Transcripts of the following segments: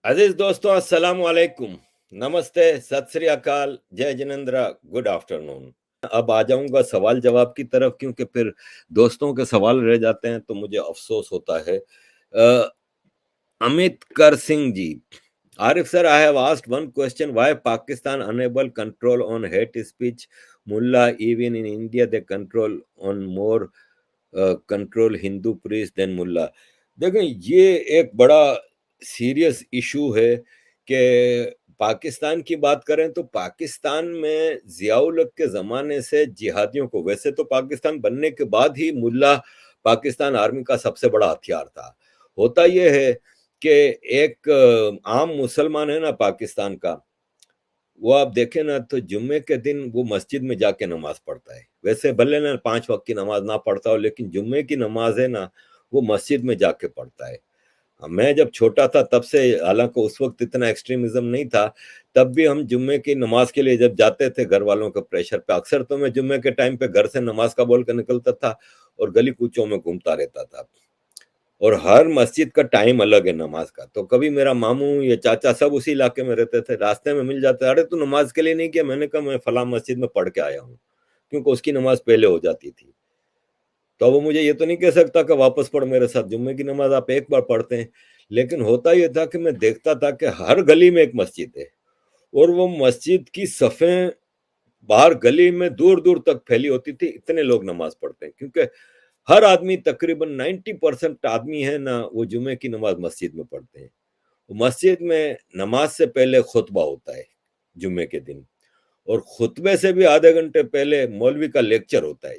अजीज दोस्तों, अस्सलाम वालेकुम, नमस्ते, सत श्री अकाल, जय जिनेंद्र, गुड आफ्टरनून। अब आ जाऊंगा सवाल जवाब की तरफ, क्योंकि फिर दोस्तों के सवाल रह जाते हैं तो मुझे अफसोस होता है। अमित कर Singh ji, Arif sir, I have asked one question, why Pakistan unable control on hate speech मुल्ला, even in India they control on more control Hindu priest then मुल्ला। देखें, ये एक बड़ा सीरियस इशू है कि पाकिस्तान की बात करें तो पाकिस्तान में जियाउल हक के ज़माने से जिहादियों को, वैसे तो पाकिस्तान बनने के बाद ही मुल्ला पाकिस्तान आर्मी का सबसे बड़ा हथियार था। होता यह है कि एक आम मुसलमान है ना पाकिस्तान का, वो आप देखें ना तो जुम्मे के दिन वो मस्जिद में जाके नमाज पढ़ता है। वैसे भले ना 5 वक्त की नमाज ना पढ़ता हो, लेकिन जुम्मे की नमाज है ना, वो मस्जिद में जाके पढ़ता है। मैं जब छोटा था तब से, हालांकि उस वक्त इतना एक्सट्रीमिज्म नहीं था, तब भी हम जुम्मे की नमाज के लिए जब जाते थे घर वालों के प्रेशर पे, अक्सर तो मैं जुम्मे के टाइम पे घर से नमाज का बोल कर निकलता था और गली कूचों में घूमता रहता था। और हर मस्जिद का टाइम अलग है नमाज का। तो कभी मेरा मामू या चाचा सब उसी इलाके में रहते थे, रास्ते में मिल जाते, अरे तू नमाज के लिए नहीं किया? मैंने कहा मैं फला मस्जिद में पढ़ के आया हूँ, क्योंकि उसकी नमाज पहले हो जाती थी। तो वो मुझे ये तो नहीं कह सकता कि वापस पढ़ मेरे साथ, जुम्मे की नमाज आप एक बार पढ़ते हैं। लेकिन होता यह था कि मैं देखता था कि हर गली में एक मस्जिद है, और वो मस्जिद की सफ़ें बाहर गली में दूर दूर तक फैली होती थी, इतने लोग नमाज पढ़ते हैं। क्योंकि हर आदमी, तकरीबन 90% आदमी है ना, वो जुमे की नमाज मस्जिद में पढ़ते हैं। मस्जिद में नमाज से पहले खुतबा होता है जुम्मे के दिन, और खुतबे से भी आधे घंटे पहले मौलवी का लेक्चर होता है।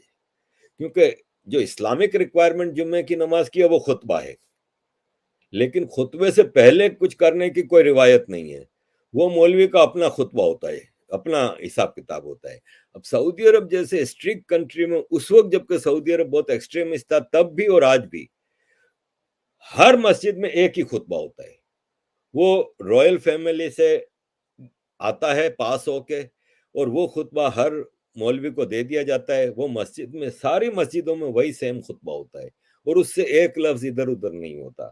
क्योंकि जो इस्लामिक रिक्वायरमेंट जुम्मे की नमाज की है वो खुतबा है, लेकिन खुतबे से पहले कुछ करने की कोई रिवायत नहीं है। वो मौलवी का अपना खुतबा होता है, अपना हिसाब किताब होता है। अब सऊदी अरब जैसे स्ट्रिक्ट कंट्री में, उस वक्त जबकि सऊदी अरब बहुत एक्सट्रीमिस्ट था तब भी और आज भी, हर मस्जिद में एक ही खुतबा होता है। वो रॉयल फैमिली से आता है पास होके, और वो खुतबा हर मौलवी को दे दिया जाता है। वो मस्जिद में, सारी मस्जिदों में वही सेम खुतबा होता है, और उससे एक लफ्ज इधर उधर नहीं होता।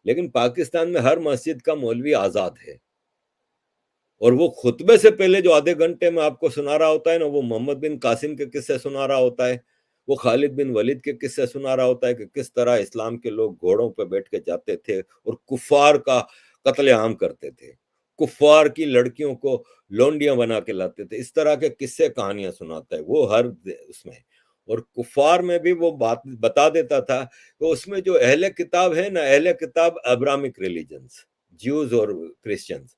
लेकिन पाकिस्तान में हर मस्जिद का मौलवी आजाद है, और वो खुतबे से पहले जो आधे घंटे में आपको सुना रहा होता है ना, वो मोहम्मद बिन कासिम के किस्से सुना रहा होता है, वो खालिद बिन वलीद के किस्से सुना रहा होता है कि किस तरह इस्लाम के लोग घोड़ों पर बैठ के जाते थे और कुफार का कत्लेआम करते थे, कुफार की लड़कियों को लोंडियां बना के लाते थे। इस तरह के किस्से कहानियां सुनाता है वो हर उसमें। और कुफार में भी वो बात बता देता था कि उसमें जो अहले किताब है ना, अहले किताब अब्रामिक रिलीजन्स, ज्यूज और क्रिश्चियंस,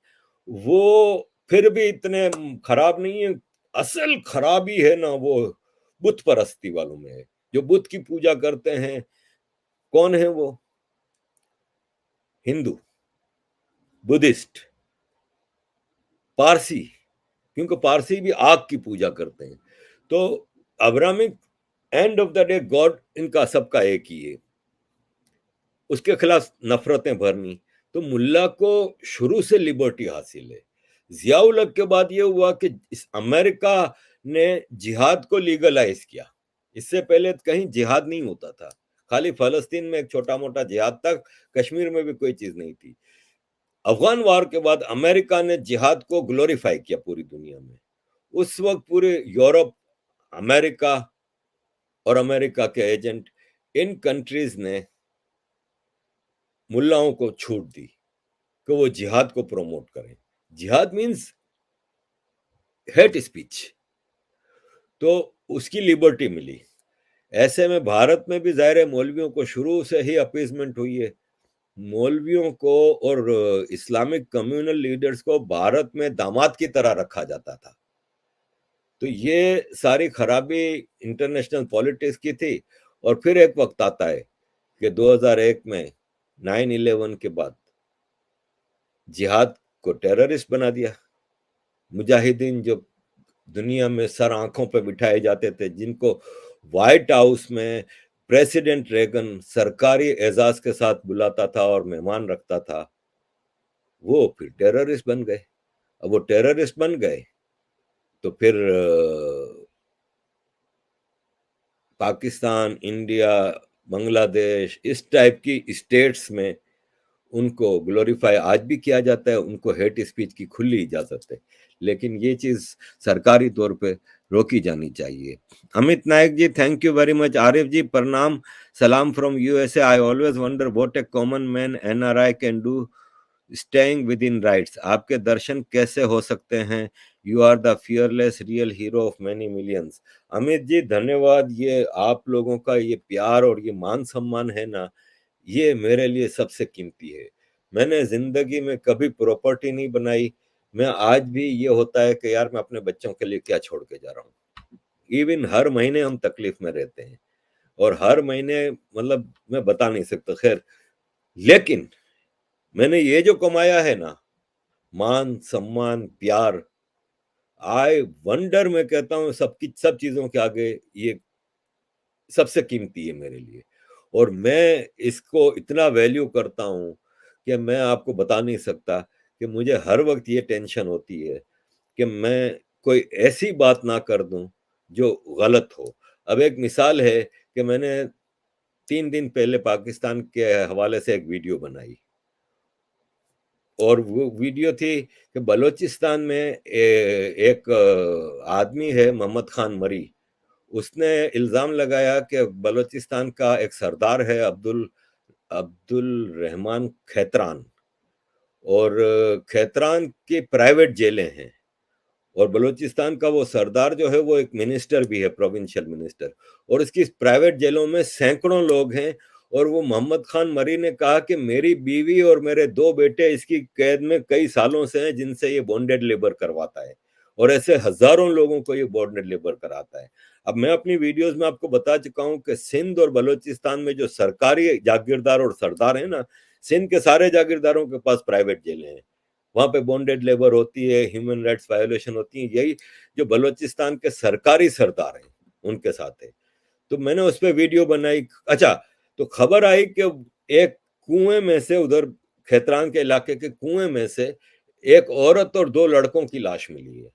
वो फिर भी इतने खराब नहीं है। असल खराबी है ना, वो बुत परस्ती वालों में है, जो बुत की पूजा करते हैं। कौन है वो? हिंदू, बुद्धिस्ट, पारसी। क्योंकि पारसी भी आग की पूजा करते हैं। तो Abrahamic, end of the day God इनका सबका एक ही है, उसके खिलाफ नफरतें भरनी। तो मुल्ला को शुरू से लिबर्टी हासिल है। जियाउल हक के बाद ये हुआ कि इस अमेरिका ने जिहाद को लीगलाइज किया। इससे पहले कहीं जिहाद नहीं होता था, खाली फलस्तीन में एक छोटा मोटा जिहाद तक, कश्मीर में भी कोई चीज नहीं थी। अफगान वार के बाद अमेरिका ने जिहाद को ग्लोरीफाई किया पूरी दुनिया में। उस वक्त पूरे यूरोप, अमेरिका और अमेरिका के एजेंट, इन कंट्रीज ने मुल्लाओं को छूट दी कि वो जिहाद को प्रमोट करें। जिहाद मीन्स हेट स्पीच, तो उसकी लिबर्टी मिली। ऐसे में भारत में भी जाहिर है मौलवियों को शुरू से ही अपीजमेंट हुई है। मौलवियों को और इस्लामिक कम्युनल लीडर्स को भारत में दामाद की तरह रखा जाता था। तो ये सारी खराबी इंटरनेशनल पॉलिटिक्स की थी। और फिर एक वक्त आता है कि 2001 में 9/11 के बाद जिहाद को टेररिस्ट बना दिया। मुजाहिदीन जो दुनिया में सर आंखों पर बिठाए जाते थे, जिनको व्हाइट हाउस में प्रेसिडेंट रेगन सरकारी एजाज के साथ बुलाता था और मेहमान रखता था, वो फिर टेररिस्ट बन गए। अब वो टेररिस्ट बन गए तो फिर पाकिस्तान, इंडिया, बांग्लादेश, इस टाइप की स्टेट्स में उनको ग्लोरीफाई आज भी किया जाता है, उनको हेट स्पीच की खुली इजाजत है, लेकिन ये चीज सरकारी तौर पे रोकी जानी चाहिए। Amit Nayak ji, thank you very much. Arif ji, प्रणाम, सलाम from USA. I always wonder what a common man NRI can do staying with in rights. आपके दर्शन कैसे हो सकते हैं? You are the fearless real hero of many millions. Amit ji धन्यवाद। ये आप लोगों का ये प्यार और ये मान सम्मान है ना, ये मेरे लिए सबसे कीमती है। मैंने जिंदगी में कभी प्रॉपर्टी नहीं बनाई। मैं आज भी ये होता है कि यार मैं अपने बच्चों के लिए क्या छोड़ के जा रहा हूँ। इवन हर महीने हम तकलीफ में रहते हैं, और हर महीने मतलब मैं बता नहीं सकता, खैर। लेकिन मैंने ये जो कमाया है ना, मान सम्मान प्यार, आई वंडर, मैं कहता हूँ सबकी सब चीजों के आगे ये सबसे कीमती है मेरे लिए। और मैं इसको इतना वैल्यू करता हूँ कि मैं आपको बता नहीं सकता कि मुझे हर वक्त ये टेंशन होती है कि मैं कोई ऐसी बात ना कर दूं जो गलत हो। अब एक मिसाल है कि मैंने 3 दिन पहले पाकिस्तान के हवाले से एक वीडियो बनाई, और वो वीडियो थी कि बलूचिस्तान में एक आदमी है मोहम्मद खान मरी। उसने इल्जाम लगाया कि बलूचिस्तान का एक सरदार है अब्दुल अब्दुल रहमान खैतरान, और खैतरान की प्राइवेट जेलें हैं, और बलूचिस्तान का वो सरदार जो है वो एक मिनिस्टर भी है, प्रोविंशियल मिनिस्टर, और इसकी प्राइवेट जेलों में सैकड़ों लोग हैं। और वो मोहम्मद खान मरी ने कहा कि मेरी बीवी और मेरे 2 बेटे इसकी कैद में कई सालों से हैं, जिनसे ये बॉन्डेड लेबर करवाता है, और ऐसे हजारों लोगों को ये बॉन्डेड लेबर कराता है। अब मैं अपनी वीडियोस में आपको बता चुका हूं कि सिंध और बलूचिस्तान में जो सरकारी जागीरदार और सरदार है ना, सिंध के सारे जागीरदारों के पास प्राइवेट जेलें हैं, वहां पे बॉन्डेड लेबर होती है, ह्यूमन राइट्स वायोलेशन होती है। यही जो बलूचिस्तान के सरकारी सरदार हैं उनके साथ है। तो मैंने उस पर वीडियो बनाई। अच्छा, तो खबर आई कि एक कुएं में से, उधर खैतरान के इलाके के कुएं में से एक औरत और 2 लड़कों की लाश मिली है।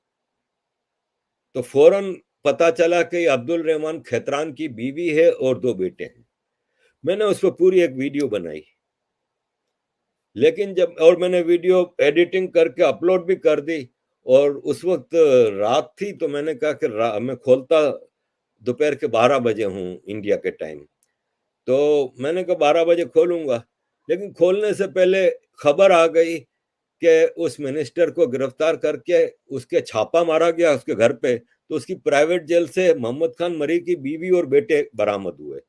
तो फौरन पता चला कि अब्दुल रहमान खैतरान की बीवी है और 2 बेटे हैं। मैंने उस पर पूरी एक वीडियो बनाई, लेकिन जब, और मैंने वीडियो एडिटिंग करके अपलोड भी कर दी, और उस वक्त रात थी, तो मैंने कहा कि मैं खोलता दोपहर के 12 बजे हूँ इंडिया के टाइम, तो मैंने कहा 12 बजे खोलूंगा। लेकिन खोलने से पहले खबर आ गई कि उस मिनिस्टर को गिरफ्तार करके उसके छापा मारा गया उसके घर पे, तो उसकी प्राइवेट जेल से मोहम्मद खान मरी की बीवी और बेटे बरामद हुए।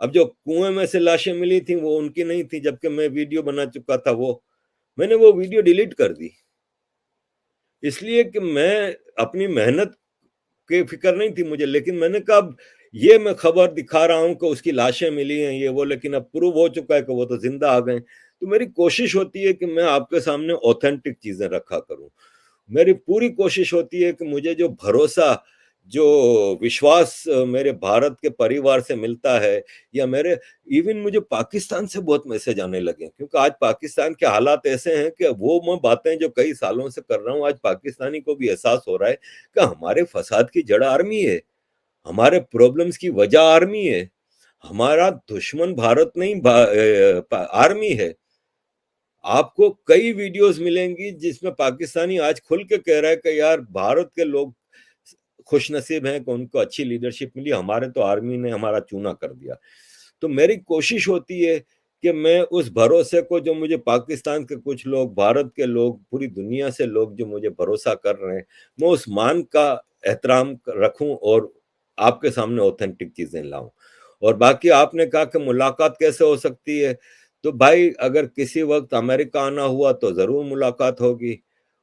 अब जो कुएं में से लाशें मिली थी वो उनकी नहीं थी, जबकि मैं वीडियो बना चुका था। वो मैंने वो वीडियो डिलीट कर दी, इसलिए कि मैं अपनी मेहनत की फिक्र नहीं थी मुझे। लेकिन मैंने कहा अब ये मैं खबर दिखा रहा हूं कि उसकी लाशें मिली हैं ये वो, लेकिन अब प्रूव हो चुका है कि वो तो जिंदा आ गए। तो मेरी कोशिश होती है कि मैं आपके सामने ऑथेंटिक चीजें रखा करूं। मेरी पूरी कोशिश होती है कि मुझे जो भरोसा, जो विश्वास मेरे भारत के परिवार से मिलता है, या मेरे, इवन मुझे पाकिस्तान से बहुत मैसेज आने लगे, क्योंकि आज पाकिस्तान के हालात ऐसे हैं कि वो मैं बातें जो कई सालों से कर रहा हूँ, आज पाकिस्तानी को भी एहसास हो रहा है कि हमारे फसाद की जड़ आर्मी है, हमारे प्रॉब्लम्स की वजह आर्मी है, हमारा दुश्मन भारत नहीं आर्मी है। आपको कई वीडियोस मिलेंगी जिसमें पाकिस्तानी आज खुल के कह रहा है कि यार भारत के लोग खुश नसीब हैं कि उनको अच्छी लीडरशिप मिली, हमारे तो आर्मी ने हमारा चूना कर दिया। तो मेरी कोशिश होती है कि मैं उस भरोसे को, जो मुझे पाकिस्तान के कुछ लोग, भारत के लोग, पूरी दुनिया से लोग जो मुझे भरोसा कर रहे हैं, मैं उस मान का एहतराम रखूं और आपके सामने ऑथेंटिक चीजें लाऊं। और बाकी आपने कहा कि मुलाकात कैसे हो सकती है, तो भाई अगर किसी वक्त अमेरिका आना हुआ तो जरूर मुलाकात होगी,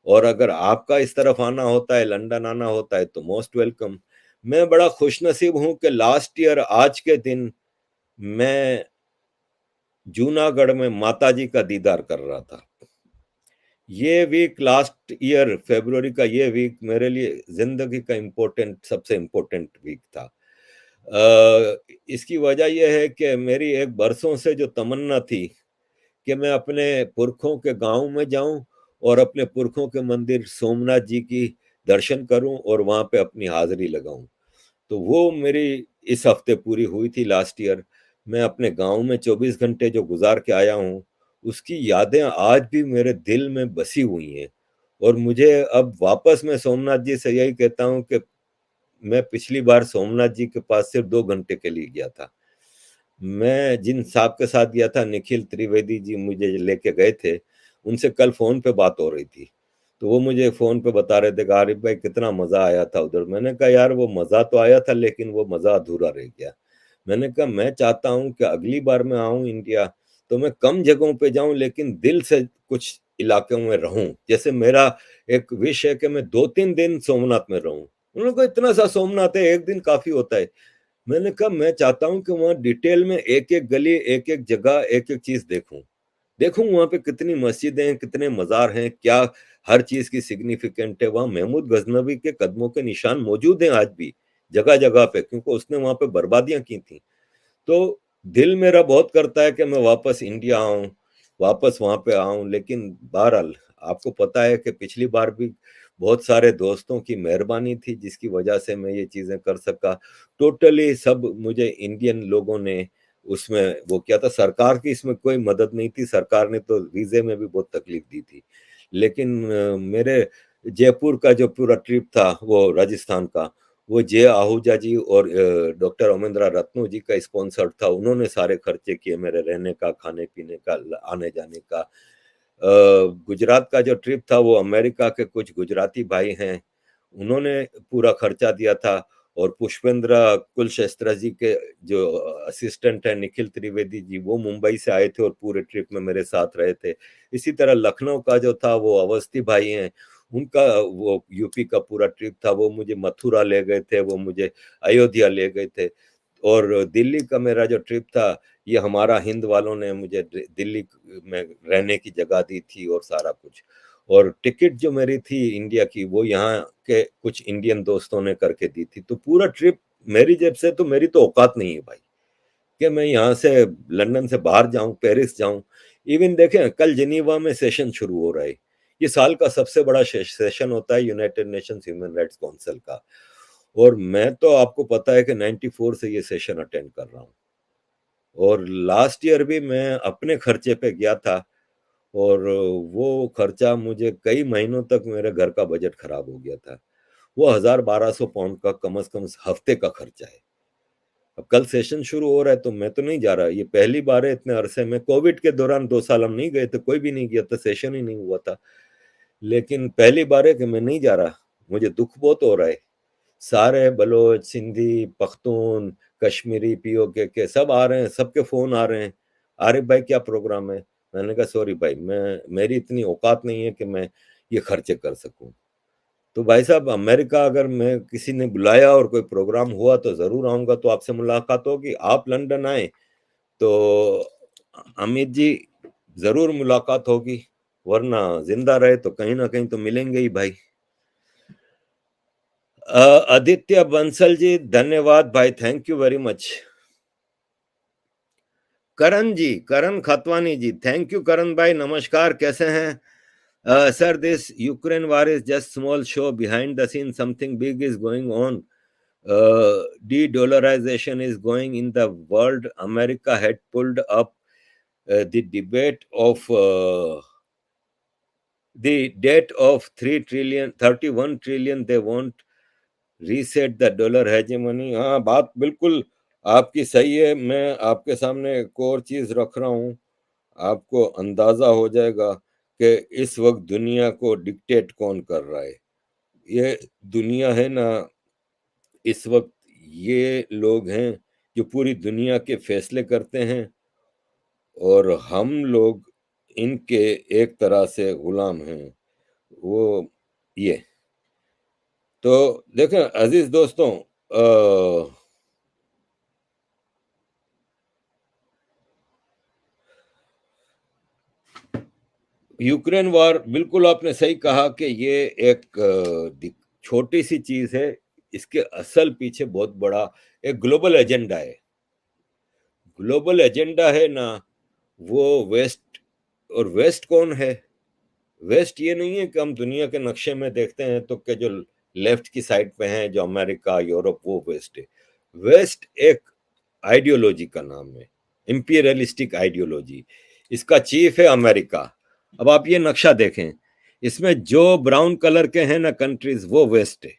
और अगर आपका इस तरफ आना होता है, लंदन आना होता है, तो मोस्ट वेलकम। मैं बड़ा खुशनसीब हूं कि लास्ट ईयर आज के दिन मैं जूनागढ़ में माता जी का दीदार कर रहा था। ये वीक, लास्ट ईयर फरवरी का ये वीक मेरे लिए जिंदगी का इम्पोर्टेंट, सबसे इम्पोर्टेंट वीक था। इसकी वजह यह है कि मेरी एक बरसों से जो तमन्ना थी कि मैं अपने पुरखों के गांव में जाऊं और अपने पुरखों के मंदिर सोमनाथ जी की दर्शन करूं और वहां पे अपनी हाजिरी लगाऊं, तो वो मेरी इस हफ्ते पूरी हुई थी लास्ट ईयर। मैं अपने गांव में 24 घंटे जो गुजार के आया हूँ, उसकी यादें आज भी मेरे दिल में बसी हुई हैं। और मुझे अब वापस मैं सोमनाथ जी से यही कहता हूँ कि मैं पिछली बार सोमनाथ जी के पास सिर्फ 2 घंटे के लिए गया था। मैं जिन साहब के साथ गया था, निखिल त्रिवेदी जी मुझे लेके गए थे, उनसे कल फोन पे बात हो रही थी। तो वो मुझे फोन पे बता रहे थे कि आरिफ भाई कितना मजा आया था उधर। मैंने कहा यार वो मजा तो आया था, लेकिन वो मजा अधूरा रह गया। मैंने कहा मैं चाहता हूँ कि अगली बार मैं आऊँ इंडिया तो मैं कम जगहों पे जाऊं, लेकिन दिल से कुछ इलाकों में रहूं। जैसे मेरा एक विश है कि मैं 2-3 दिन सोमनाथ में रहूं। उन्होंने कहा इतना सा सोमनाथ है, एक दिन काफी होता है। मैंने कहा मैं चाहता हूं कि वहां डिटेल में एक एक गली, एक एक जगह, एक एक चीज देखूं। देखूं वहां पे कितनी मस्जिदें हैं, कितने मजार हैं, क्या हर चीज की सिग्निफिकेंट है। वहां महमूद गजनवी के कदमों के निशान मौजूद हैं आज भी जगह जगह पे, क्योंकि उसने वहां पे बर्बादियां की थी। तो दिल मेरा बहुत करता है कि मैं वापस इंडिया आऊं, वापस वहां पे आऊं। लेकिन बहरहाल आपको पता है कि पिछली बार भी बहुत सारे दोस्तों की मेहरबानी थी जिसकी वजह से मैं ये चीजें कर सका। टोटली सब मुझे इंडियन लोगों ने उसमें वो किया था। सरकार की इसमें कोई मदद नहीं थी, सरकार ने तो वीजे में भी बहुत तकलीफ दी थी। लेकिन मेरे जयपुर का जो पूरा ट्रिप था वो राजस्थान का, वो जे आहूजा जी और डॉक्टर ओमेंद्रा रत्नू जी का स्पॉन्सर्ड था। उन्होंने सारे खर्चे किए मेरे रहने का, खाने पीने का, आने जाने का। गुजरात का जो ट्रिप था वो अमेरिका के कुछ गुजराती भाई हैं, उन्होंने पूरा खर्चा दिया था। और पुष्पेंद्र कुलशेस्त्र जी के जो असिस्टेंट है निखिल त्रिवेदी जी, वो मुंबई से आए थे और पूरे ट्रिप में मेरे साथ रहे थे। इसी तरह लखनऊ का जो था वो अवस्थी भाई हैं, उनका वो यूपी का पूरा ट्रिप था, वो मुझे मथुरा ले गए थे, वो मुझे अयोध्या ले गए थे। और दिल्ली का मेरा जो ट्रिप था, ये हमारा हिंद वालों ने मुझे दिल्ली में रहने की जगह दी थी और सारा कुछ। और टिकट जो मेरी थी इंडिया की, वो यहाँ के कुछ इंडियन दोस्तों ने करके दी थी। तो पूरा ट्रिप मेरी जेब से, तो मेरी तो औकात नहीं है भाई कि मैं यहाँ से लंदन से बाहर जाऊं, पेरिस जाऊं। इवन देखें कल जिनीवा में सेशन शुरू हो रहा है। ये साल का सबसे बड़ा सेशन होता है United Nations human rights council का। और मैं तो आपको पता है कि 94 से ये सेशन अटेंड कर रहा हूँ। और लास्ट ईयर भी मैं अपने खर्चे पे गया था। और वो खर्चा मुझे कई महीनों तक मेरे घर का बजट खराब हो गया था। वो 1,000-1,200 पाउंड का कम से कम हफ्ते का खर्चा है। अब कल सेशन शुरू हो रहा है तो मैं तो नहीं जा रहा। ये पहली बार है इतने अरसे में। कोविड के दौरान 2 साल हम नहीं गए थे, कोई भी नहीं गया था, सेशन ही नहीं हुआ था। लेकिन पहली बार है कि मैं नहीं जा रहा। मुझे दुख बहुत हो रहा है। सारे बलोच, सिंधी, पख्तून, कश्मीरी, पीओके के सब आ रहे हैं, सबके फोन आ रहे हैं, आरिफ भाई क्या प्रोग्राम है। मैंने कहा सॉरी भाई, मैं मेरी इतनी औकात नहीं है कि मैं ये खर्चे कर सकूं। तो भाई साहब, अमेरिका अगर मैं किसी ने बुलाया और कोई प्रोग्राम हुआ तो जरूर आऊंगा, तो आपसे मुलाकात होगी। आप लंदन आए तो अमित जी जरूर मुलाकात होगी, वरना जिंदा रहे तो कहीं ना कहीं तो मिलेंगे ही भाई। आदित्य बंसल जी धन्यवाद भाई, thank you very much. Karan ji, Karan Khatwani ji, thank you Karan भाई, नमस्कार, कैसे हैं sir? This Ukraine war is just small show, behind the scene something big is going on. De-dollarization is going in the world. America had pulled up the debate of the debt of 31 trillion. They want reset the dollar hegemony. हाँ, बात बिल्कुल आपकी सही है। मैं आपके सामने एक और चीज रख रहा हूँ, आपको अंदाजा हो जाएगा कि इस वक्त दुनिया को डिक्टेट कौन कर रहा है। ये दुनिया है ना, इस वक्त ये लोग हैं जो पूरी दुनिया के फैसले करते हैं, और हम लोग इनके एक तरह से गुलाम हैं। वो ये तो देखें अजीज दोस्तों, यूक्रेन वॉर, बिल्कुल आपने सही कहा कि ये एक छोटी सी चीज है। इसके असल पीछे बहुत बड़ा एक ग्लोबल एजेंडा है। ग्लोबल एजेंडा है ना, वो वेस्ट। और वेस्ट कौन है? वेस्ट ये नहीं है कि हम दुनिया के नक्शे में देखते हैं तो कि जो लेफ्ट की साइड पे हैं, जो अमेरिका, यूरोप, वो वेस्ट है। वेस्ट एक आइडियोलॉजी का नाम है, इंपीरियलिस्टिक आइडियोलॉजी। इसका चीफ है अमेरिका। अब आप ये नक्शा देखें, इसमें जो ब्राउन कलर के हैं ना कंट्रीज, वो वेस्ट है।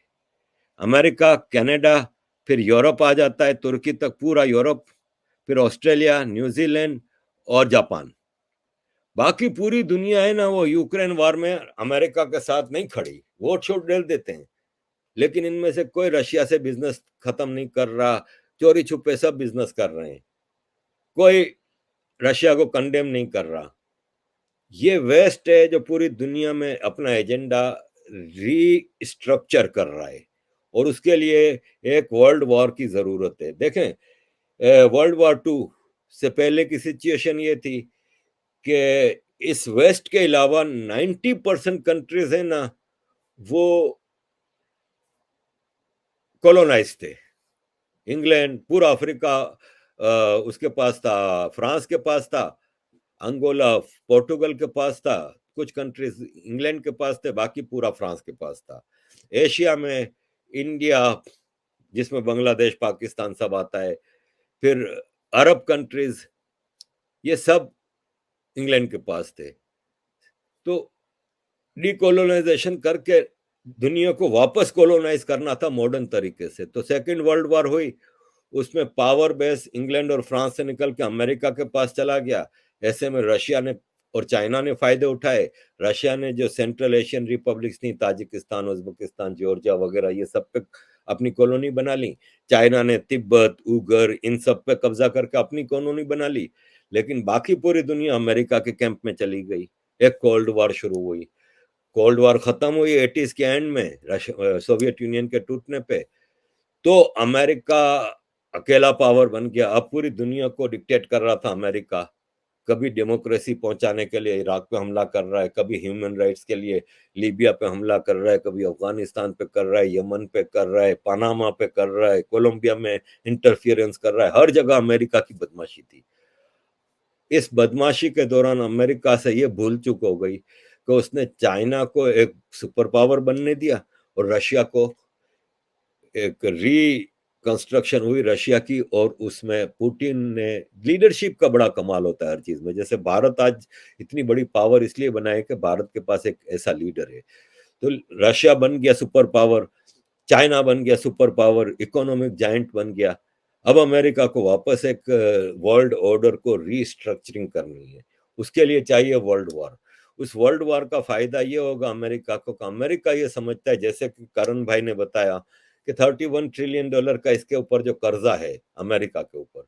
अमेरिका, कनाडा, फिर यूरोप आ जाता है, तुर्की तक पूरा यूरोप, फिर ऑस्ट्रेलिया, न्यूजीलैंड और जापान। बाकी पूरी दुनिया है ना, वो यूक्रेन वार में अमेरिका के साथ नहीं खड़ी, वोट छोड़ डाल देते हैं। लेकिन इनमें से कोई रशिया से बिजनेस खत्म नहीं कर रहा, चोरी छुपे सब बिजनेस कर रहे हैं, कोई रशिया को कंडेम नहीं कर रहा। ये वेस्ट है जो पूरी दुनिया में अपना एजेंडा रीस्ट्रक्चर कर रहा है, और उसके लिए एक वर्ल्ड वॉर की जरूरत है। देखें, वर्ल्ड वॉर टू से पहले की सिचुएशन ये थी कि इस वेस्ट के अलावा 90% कंट्रीज है ना, वो कॉलोनाइज थे। इंग्लैंड, पूरा अफ्रीका उसके पास था, फ्रांस के पास था, अंगोला पोर्टुगल के पास था, कुछ कंट्रीज इंग्लैंड के पास थे, बाकी पूरा फ्रांस के पास था। एशिया में इंडिया, जिसमें बांग्लादेश, पाकिस्तान सब आता है, फिर अरब कंट्रीज, ये सब इंग्लैंड के पास थे। तो डीकोलोनाइजेशन करके दुनिया को वापस कोलोनाइज करना था मॉडर्न तरीके से। तो सेकेंड वर्ल्ड वॉर हुई, उसमें पावर बेस इंग्लैंड और फ्रांस से निकल के अमेरिका के पास चला गया। ऐसे में रशिया ने और चाइना ने फायदे उठाए। रशिया ने जो सेंट्रल एशियन रिपब्लिक्स थी, ताजिकिस्तान, उज्बेकिस्तान, जॉर्जिया वगैरह, ये सब पे अपनी कॉलोनी बना ली। चाइना ने तिब्बत, उगर, इन सब पे कब्जा करके अपनी कॉलोनी बना ली। लेकिन बाकी पूरी दुनिया अमेरिका के कैंप में चली गई। एक कोल्ड वॉर शुरू हुई। कोल्ड वॉर खत्म हुई 80s के एंड में, सोवियत यूनियन के टूटने पे। तो अमेरिका अकेला पावर बन गया। अब पूरी दुनिया को डिक्टेट कर रहा था अमेरिका। कभी डेमोक्रेसी पहुंचाने के लिए इराक पे हमला कर रहा है, कभी ह्यूमन राइट्स के लिए लीबिया पे हमला कर रहा है, कभी अफगानिस्तान पे कर रहा है, यमन पे कर रहा है, पनामा पे कर रहा है, कोलंबिया में इंटरफियरेंस कर रहा है। हर जगह अमेरिका की बदमाशी थी। इस बदमाशी के दौरान अमेरिका से ये भूल चूक हो गई कि उसने चाइना को एक सुपर पावर बनने दिया, और रशिया को एक कंस्ट्रक्शन हुई रशिया की। और उसमें पुतिन ने, लीडरशिप का बड़ा कमाल होता है हर चीज में। जैसे भारत आज इतनी बड़ी पावर इसलिए बना है कि भारत के पास एक ऐसा लीडर है। तो रशिया बन गया सुपर पावर, चाइना बन गया सुपर पावर, इकोनॉमिक जायंट बन गया। अब अमेरिका को वापस एक वर्ल्ड ऑर्डर को रीस्ट्रक्चरिंग करनी है, उसके लिए चाहिए वर्ल्ड वॉर। उस वर्ल्ड वॉर का फायदा ये होगा अमेरिका को, अमेरिका ये समझता है, जैसे कि करण भाई ने बताया कि $31 ट्रिलियन का इसके ऊपर जो कर्जा है अमेरिका के ऊपर,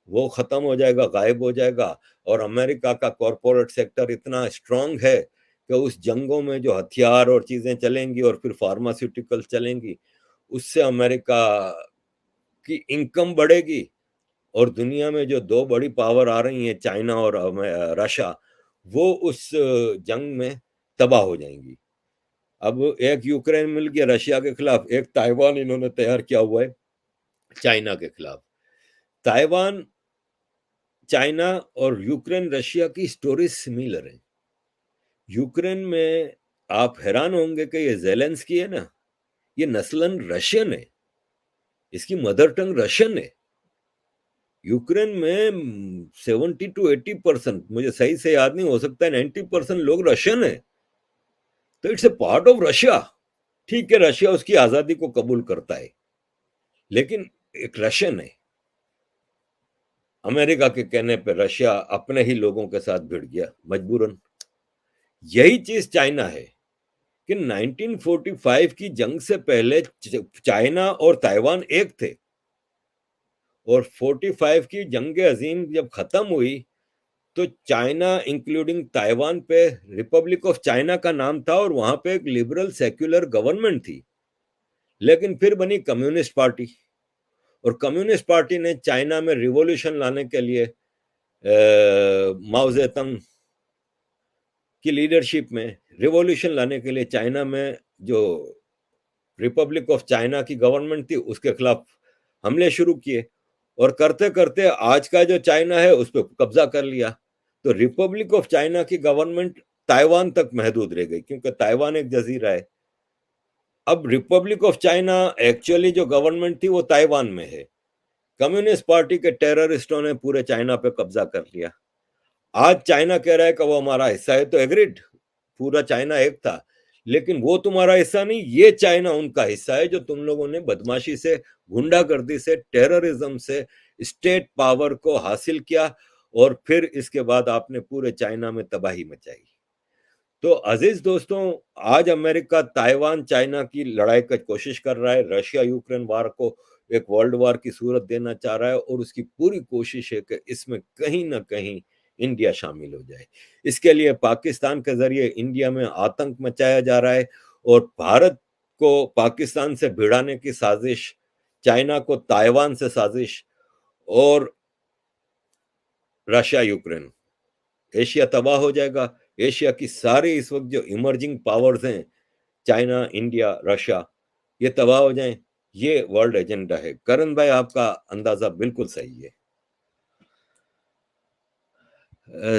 वो खत्म हो जाएगा, गायब हो जाएगा। और अमेरिका का कॉरपोरेट सेक्टर इतना स्ट्रांग है कि उस जंगों में जो हथियार और चीजें चलेंगी और फिर फार्मास्यूटिकल चलेंगी, उससे अमेरिका की इनकम बढ़ेगी। और दुनिया में जो दो बड़ी पावर आ रही हैं, चाइना और रशिया, वो उस जंग में तबाह हो जाएंगी। अब एक यूक्रेन मिल गया रशिया के खिलाफ, एक ताइवान इन्होंने तैयार किया हुआ है चाइना के खिलाफ। ताइवान, चाइना और यूक्रेन, रशिया की स्टोरी सिमिलर है। यूक्रेन में आप हैरान होंगे कि ये जेलेंस्की है ना, ये नस्लन रशियन है, इसकी मदर टंग रशियन है। यूक्रेन में 70 to 80%, मुझे सही से याद नहीं, हो सकता है 90% लोग रशियन है। तो it's a part of Russia. ठीक है, रशिया उसकी आजादी को कबूल करता है, लेकिन एक रशियन है। अमेरिका के कहने पर रशिया अपने ही लोगों के साथ भिड़ गया मजबूरन। यही चीज चाइना है कि 1945 की जंग से पहले चाइना और ताइवान एक थे, और 45 की जंग अजीम जब खत्म हुई तो चाइना इंक्लूडिंग ताइवान पे रिपब्लिक ऑफ चाइना का नाम था, और वहां पे एक लिबरल सेक्युलर गवर्नमेंट थी। लेकिन फिर बनी कम्युनिस्ट पार्टी, और कम्युनिस्ट पार्टी ने चाइना में रिवॉल्यूशन लाने के लिए माओ जेतंग की लीडरशिप में रिवॉल्यूशन लाने के लिए चाइना में जो रिपब्लिक ऑफ चाइना की गवर्नमेंट थी उसके खिलाफ हमले शुरू किए, और करते करते आज का जो चाइना है उस पर कब्जा कर लिया। तो रिपब्लिक ऑफ चाइना की गवर्नमेंट ताइवान तक महदूद रह गई, क्योंकि ताइवान एक जजीरा है। अब रिपब्लिक ऑफ चाइना एक्चुअली जो गवर्नमेंट थी वो ताइवान में है। कम्युनिस्ट पार्टी के टेररिस्टों ने पूरे चाइना पे कब्जा कर लिया। आज चाइना कह रहा है कि वो हमारा हिस्सा है, तो एग्रीड, पूरा चाइना एक था, लेकिन वो तुम्हारा हिस्सा नहीं, ये चाइना उनका हिस्सा है जो तुम लोगों ने बदमाशी से, गुंडागर्दी से, टेररिज्म से स्टेट पावर को हासिल किया, और फिर इसके बाद आपने पूरे चाइना में तबाही मचाई। तो अजीज दोस्तों, आज अमेरिका ताइवान चाइना की लड़ाई की कोशिश कर रहा है, रशिया यूक्रेन वार को एक वर्ल्ड वार की सूरत देना चाह रहा है, और उसकी पूरी कोशिश है कि इसमें कहीं ना कहीं इंडिया शामिल हो जाए। इसके लिए पाकिस्तान के जरिए इंडिया में आतंक मचाया जा रहा है, और भारत को पाकिस्तान से भिड़ाने की साजिश, चाइना को ताइवान से साजिश, और रशिया यूक्रेन, एशिया तबाह हो जाएगा। एशिया की सारी इस वक्त जो इमर्जिंग पावर्स हैं, चाइना, इंडिया, रशिया, ये तबाह हो जाएं, ये वर्ल्ड एजेंडा है। करण भाई, आपका अंदाजा बिल्कुल सही है।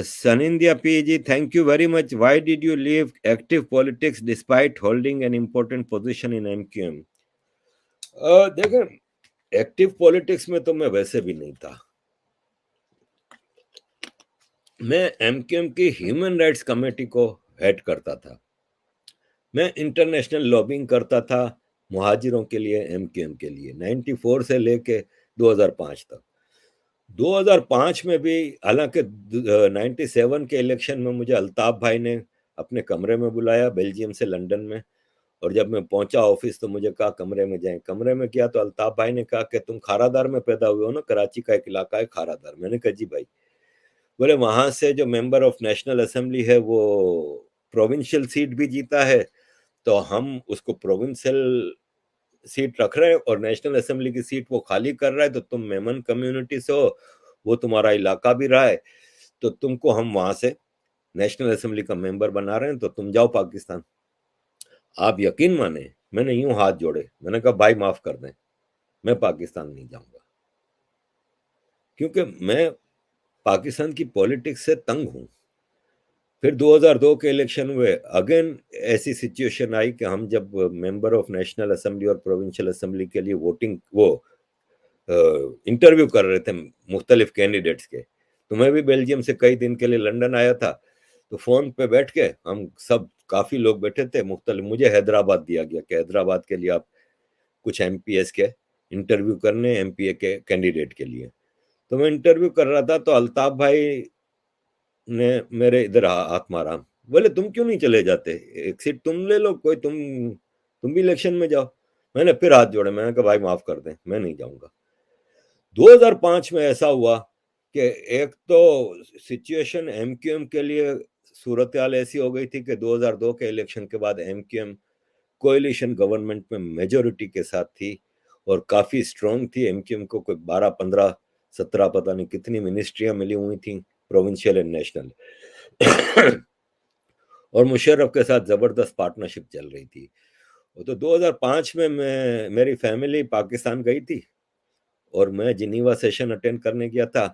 सनिंदिया P ji, thank you very much. Why did you leave active politics despite holding an important position in MQM? देखिए, एक्टिव पॉलिटिक्स में तो मैं वैसे भी नहीं था। मैं एमक्यूएम की ह्यूमन राइट्स कमेटी को हेड करता था। मैं इंटरनेशनल लॉबिंग करता था मुहाजिरों के लिए, एमक्यूएम के लिए, 94 से लेके 2005 तक। 2005 में भी, हालांकि 97 के इलेक्शन में मुझे अल्ताफ भाई ने अपने कमरे में बुलाया बेल्जियम से, लंदन में, और जब मैं पहुंचा ऑफिस तो मुझे कहा कमरे में जाएं। कमरे में गया तो अल्ताफ भाई ने कहा कि तुम खारादार में पैदा हुए हो ना, कराची का एक इलाका है खारादार। मैंने कहा जी भाई। बोले वहां से जो मेंबर ऑफ नेशनल असेंबली है वो प्रोविंशियल सीट भी जीता है, तो हम उसको प्रोविंशियल सीट रख रहे हैं, और नेशनल असेंबली की सीट वो खाली कर रहा है, तो तुम मेमन कम्युनिटी से हो, वो तुम्हारा इलाका भी रहा है, तो तुमको हम वहां से नेशनल असेंबली का मेंबर बना रहे हैं, तो तुम जाओ पाकिस्तान। आप यकीन माने, मैंने यूं हाथ जोड़े, मैंने कहा भाई माफ कर दें, मैं पाकिस्तान नहीं जाऊंगा, क्योंकि मैं पाकिस्तान की पॉलिटिक्स से तंग हूं। फिर 2002 के इलेक्शन हुए, अगेन ऐसी सिचुएशन आई कि हम जब मेंबर ऑफ नेशनल असेंबली और प्रोविंशियल असेंबली के लिए वोटिंग, वो इंटरव्यू कर रहे थे मुख्तलिफ कैंडिडेट्स के, तो मैं भी बेल्जियम से कई दिन के लिए लंदन आया था, तो फोन पे बैठ के हम सब काफी लोग बैठे थे मुख्तलिफ, मुझे हैदराबाद दिया गया कि हैदराबाद के लिए आप कुछ एमपीएस के इंटरव्यू करने, एमपीए के कैंडिडेट के लिए। तो मैं इंटरव्यू कर रहा था, तो अल्ताफ भाई ने मेरे इधर हाथ मारा, बोले तुम क्यों नहीं चले जाते, एक सीट तुम ले लो, कोई तुम भी इलेक्शन में जाओ। मैंने फिर हाथ जोड़े, मैंने कहा भाई माफ कर दें, मैं नहीं जाऊंगा। 2005 में ऐसा हुआ कि एक तो सिचुएशन एमक्यूएम के लिए, सूरत हाल ऐसी हो गई थी कि 2002 के इलेक्शन के बाद एमक्यूएम कोएलिशन गवर्नमेंट में मेजोरिटी के साथ थी, और काफी स्ट्रांग थी। एमक्यूएम को कोई 12, 15, 17 पता नहीं कितनी मिनिस्ट्रियां मिली हुई थी, प्रोविंशियल एंड नेशनल। और मुशर्रफ के साथ जबरदस्त पार्टनरशिप चल रही थी। तो 2005 में मेरी फैमिली पाकिस्तान गई थी, और मैं जिनीवा सेशन अटेंड करने गया था।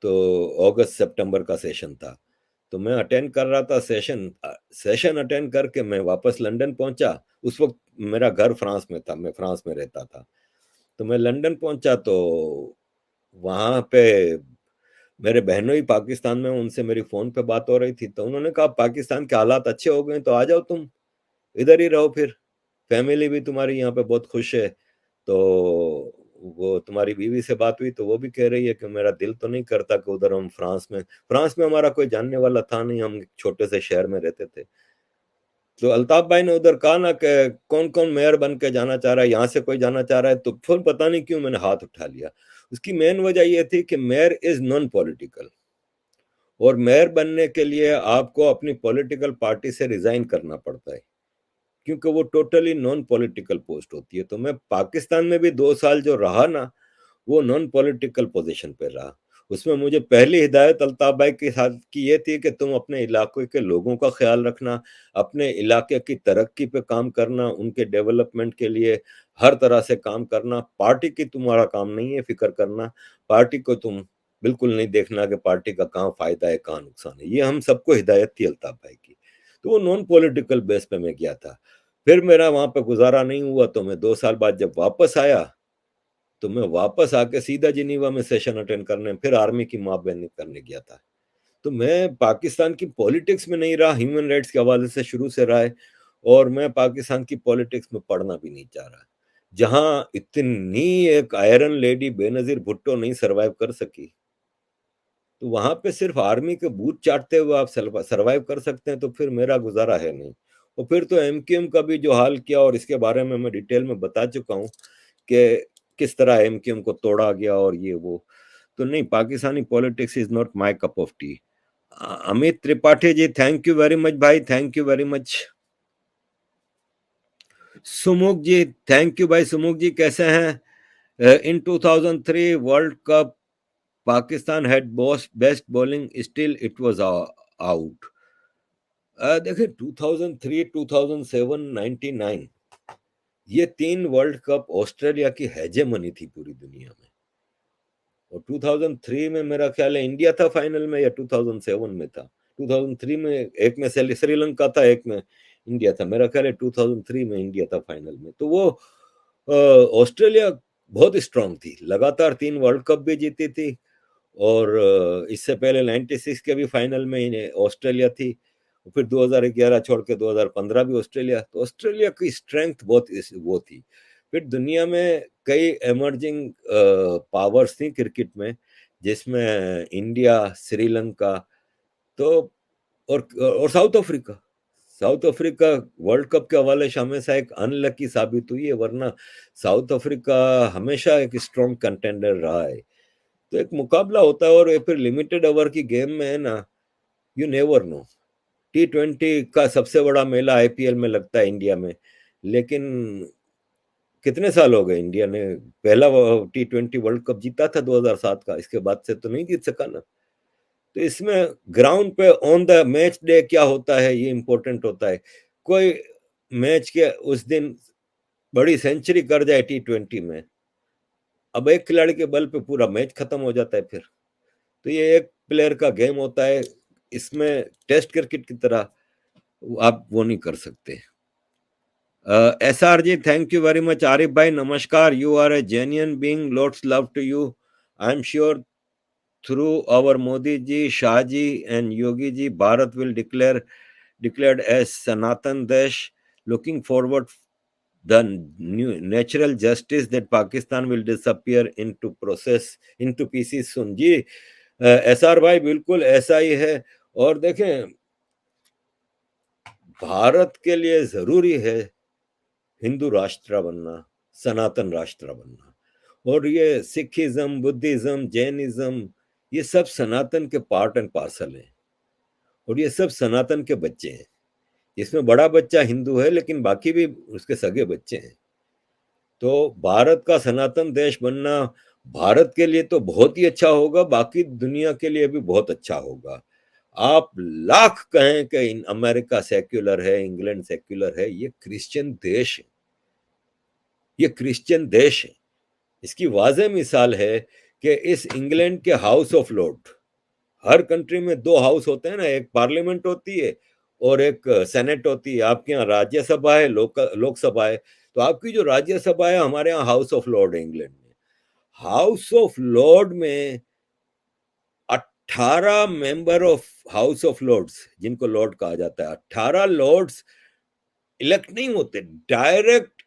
तो अगस्त सितंबर का सेशन था, तो मैं अटेंड कर रहा था सेशन। सेशन अटेंड करके मैं वापस लंदन पहुंचा। उस वक्त मेरा घर फ्रांस में था, मैं फ्रांस में रहता था। तो मैं लंदन पहुंचा, तो वहां पे मेरे बहनों ही पाकिस्तान में, उनसे मेरी फोन पे बात हो रही थी, तो उन्होंने कहा पाकिस्तान के हालात अच्छे हो गए तो आ जाओ, तुम इधर ही रहो, फिर फैमिली भी तुम्हारी यहाँ पे बहुत खुश है। तो वो तुम्हारी बीवी से बात हुई, तो वो भी कह रही है कि मेरा दिल तो नहीं करता कि उधर हम फ्रांस में हमारा कोई जानने वाला था नहीं, हम छोटे से शहर में रहते थे। तो अल्ताफ भाई ने उधर कहा ना कि कौन कौन मेयर बन के जाना चाह रहा है, यहाँ से कोई जाना चाह रहा है, तो फिर पता नहीं क्यों मैंने हाथ उठा लिया। उसकी मेन वजह यह थी कि मेयर इज नॉन पॉलिटिकल, और मेयर बनने के लिए आपको अपनी पॉलिटिकल पार्टी से रिजाइन करना पड़ता है, क्योंकि वो टोटली नॉन पॉलिटिकल पोस्ट होती है। तो मैं पाकिस्तान में भी 2 साल जो रहा ना, वो नॉन पॉलिटिकल पोजीशन पे रहा। उसमें मुझे पहली हिदायत अल्ताफ भाई के साथ की ये थी कि तुम अपने इलाके के लोगों का ख्याल रखना, अपने इलाके की तरक्की पे काम करना, उनके डेवलपमेंट के लिए हर तरह से काम करना। पार्टी की तुम्हारा काम नहीं है फिक्र करना, पार्टी को तुम बिल्कुल नहीं देखना कि पार्टी का कहाँ फायदा है कहाँ नुकसान है, ये हम सबको हिदायत थी अल्ताफ भाई की। तो वो नॉन पॉलिटिकल बेस पे मैं गया था। फिर मेरा वहां पे गुजारा नहीं हुआ, तो मैं 2 साल बाद जब वापस आया, तो मैं वापस आके सीधा जिनीवा में सेशन अटेंड करने, फिर आर्मी की माँ बहनी करने गया था। तो मैं पाकिस्तान की पॉलिटिक्स में नहीं रहा, ह्यूमन राइट्स के हवाले से शुरू से रहा है, और मैं पाकिस्तान की पॉलिटिक्स में पढ़ना भी नहीं चाह रहा। जहाँ इतनी एक आयरन लेडी बेनज़ीर भुट्टो नहीं सर्वाइव कर सकी, तो वहाँ पे सिर्फ आर्मी के बूथ चाटते हुए आप सर्वाइव कर सकते हैं, तो फिर मेरा गुज़ारा है नहीं। और फिर तो एमक्यूएम का भी जो हाल किया, और इसके बारे में मैं डिटेल में बता चुका हूँ कि किस तरह एमक्यूएम को तोड़ा गया और ये वो। तो नहीं, Pakistani politics is not my cup of tea. Amit Tripathi ji, thank you very much भाई, thank you very much. Sumukh ji, thank you भाई। सुमुख जी कैसे हैं? In 2003 world cup Pakistan had best bowling, still it was out. देखिए 2003, 2007, 99, ये तीन वर्ल्ड कप ऑस्ट्रेलिया की हेजेमनी थी पूरी दुनिया में। और 2003 में मेरा ख्याल है इंडिया था फाइनल में, या 2007 में था। 2003 में एक में श्रीलंका था, एक में इंडिया था। मेरा ख्याल है 2003 में इंडिया था फाइनल में। तो वो ऑस्ट्रेलिया बहुत स्ट्रांग थी, लगातार 3 वर्ल्ड कप भी जीती थी। और इससे पहले 96 के भी फाइनल में इन्हें ऑस्ट्रेलिया थी। फिर 2011 छोड़ के 2015 भी ऑस्ट्रेलिया। तो ऑस्ट्रेलिया की स्ट्रेंथ बहुत वो थी। फिर दुनिया में कई एमर्जिंग पावर्स थी क्रिकेट में, जिसमें इंडिया, श्रीलंका, तो और south Africa. South Africa world cup के हवाले से हमेशा एक अनलकी साबित हुई है, वरना साउथ अफ्रीका हमेशा एक स्ट्रॉन्ग कंटेंडर रहा है। तो एक मुकाबला होता है, और ये फिर लिमिटेड ओवर की गेम में है ना, यू नेवर नो। T20 का सबसे बड़ा मेला आईपीएल में लगता है इंडिया में, लेकिन कितने साल हो गए इंडिया ने पहला T20 वर्ल्ड कप जीता था 2007 का, इसके बाद से तो नहीं जीत सका ना। तो इसमें ग्राउंड पे ऑन द मैच डे क्या होता है, ये इंपॉर्टेंट होता है। कोई मैच के उस दिन बड़ी सेंचुरी कर जाए T20 में, अब एक खिलाड़ी के बल पे पूरा मैच खत्म हो जाता है फिर। तो ये एक प्लेयर का गेम होता है, इसमें टेस्ट क्रिकेट की तरह आप वो नहीं कर सकते। SR ji, thank you very much. Arif भाई नमस्कार, you are a genuine being, lots love to you. I am sure through our Modi ji, Shah ji, and Yogi ji, Bharat will declared as Sanatan Desh. Looking forward the new natural justice that Pakistan will disappear into pieces soon. Ji SR भाई बिल्कुल ऐसा ही है। और देखें, भारत के लिए जरूरी है हिंदू राष्ट्र बनना, सनातन राष्ट्र बनना। और ये सिखिज्म, बुद्धिज्म, जैनिज्म, ये सब सनातन के पार्ट एंड पार्सल हैं, और ये सब सनातन के बच्चे हैं। इसमें बड़ा बच्चा हिंदू है, लेकिन बाकी भी उसके सगे बच्चे हैं। तो भारत का सनातन देश बनना भारत के लिए तो बहुत ही अच्छा होगा, बाकी दुनिया के लिए भी बहुत अच्छा होगा। आप लाख कहें कि अमेरिका सेक्युलर है, इंग्लैंड सेक्युलर है, ये क्रिश्चियन देश है, ये क्रिश्चियन देश है। इसकी वाज़ेह मिसाल है कि इस इंग्लैंड के house of Lord, her country में दो हाउस होते हैं ना, एक पार्लियामेंट होती है और एक सेनेट होती है। आपके यहाँ राज्यसभा है, लोकसभा है। तो आपकी जो राज्यसभा है, हमारे यहाँ हाउस ऑफ लॉर्ड है इंग्लैंड में। हाउस ऑफ लॉर्ड में 18 member of house of lords, जिनको लॉर्ड कहा जाता है, 18 लॉर्ड्स इलेक्ट नहीं होते, डायरेक्ट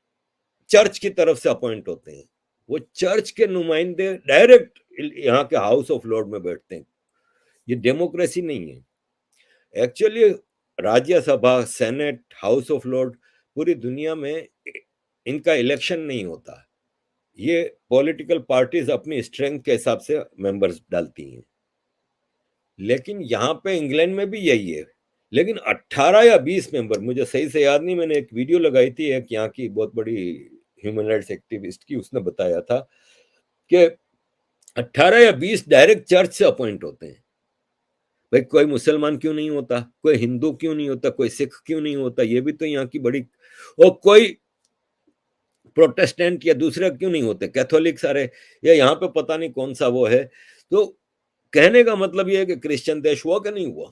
चर्च की तरफ से अपॉइंट होते हैं। वो चर्च के नुमाइंदे डायरेक्ट यहाँ के हाउस ऑफ लॉर्ड में बैठते हैं। ये डेमोक्रेसी नहीं है actually. Rajya Sabha, senate, house of Lord, पूरी दुनिया में इनका इलेक्शन नहीं होता। ये पॉलिटिकल पार्टीज अपनी स्ट्रेंथ के हिसाब से मेंबर्स डालती हैं। लेकिन यहाँ पे इंग्लैंड में भी यही है, लेकिन 18 या 20 मेंबर, मुझे सही से याद नहीं, मैंने एक वीडियो लगाई थी एक यहाँ की बहुत बड़ी ह्यूमन राइट्स एक्टिविस्ट की, उसने बताया था कि 18 या 20 डायरेक्ट चर्च से अपॉइंट होते हैं। भाई कोई मुसलमान क्यों नहीं होता, कोई हिंदू क्यों नहीं होता, कोई सिख क्यों नहीं होता, ये भी तो यहाँ की बड़ी। और कोई प्रोटेस्टेंट या दूसरे क्यों नहीं होते, कैथोलिक सारे, या यहाँ पे पता नहीं कौन सा वो है। तो कहने का मतलब ये है कि क्रिश्चियन देश हुआ कि नहीं हुआ।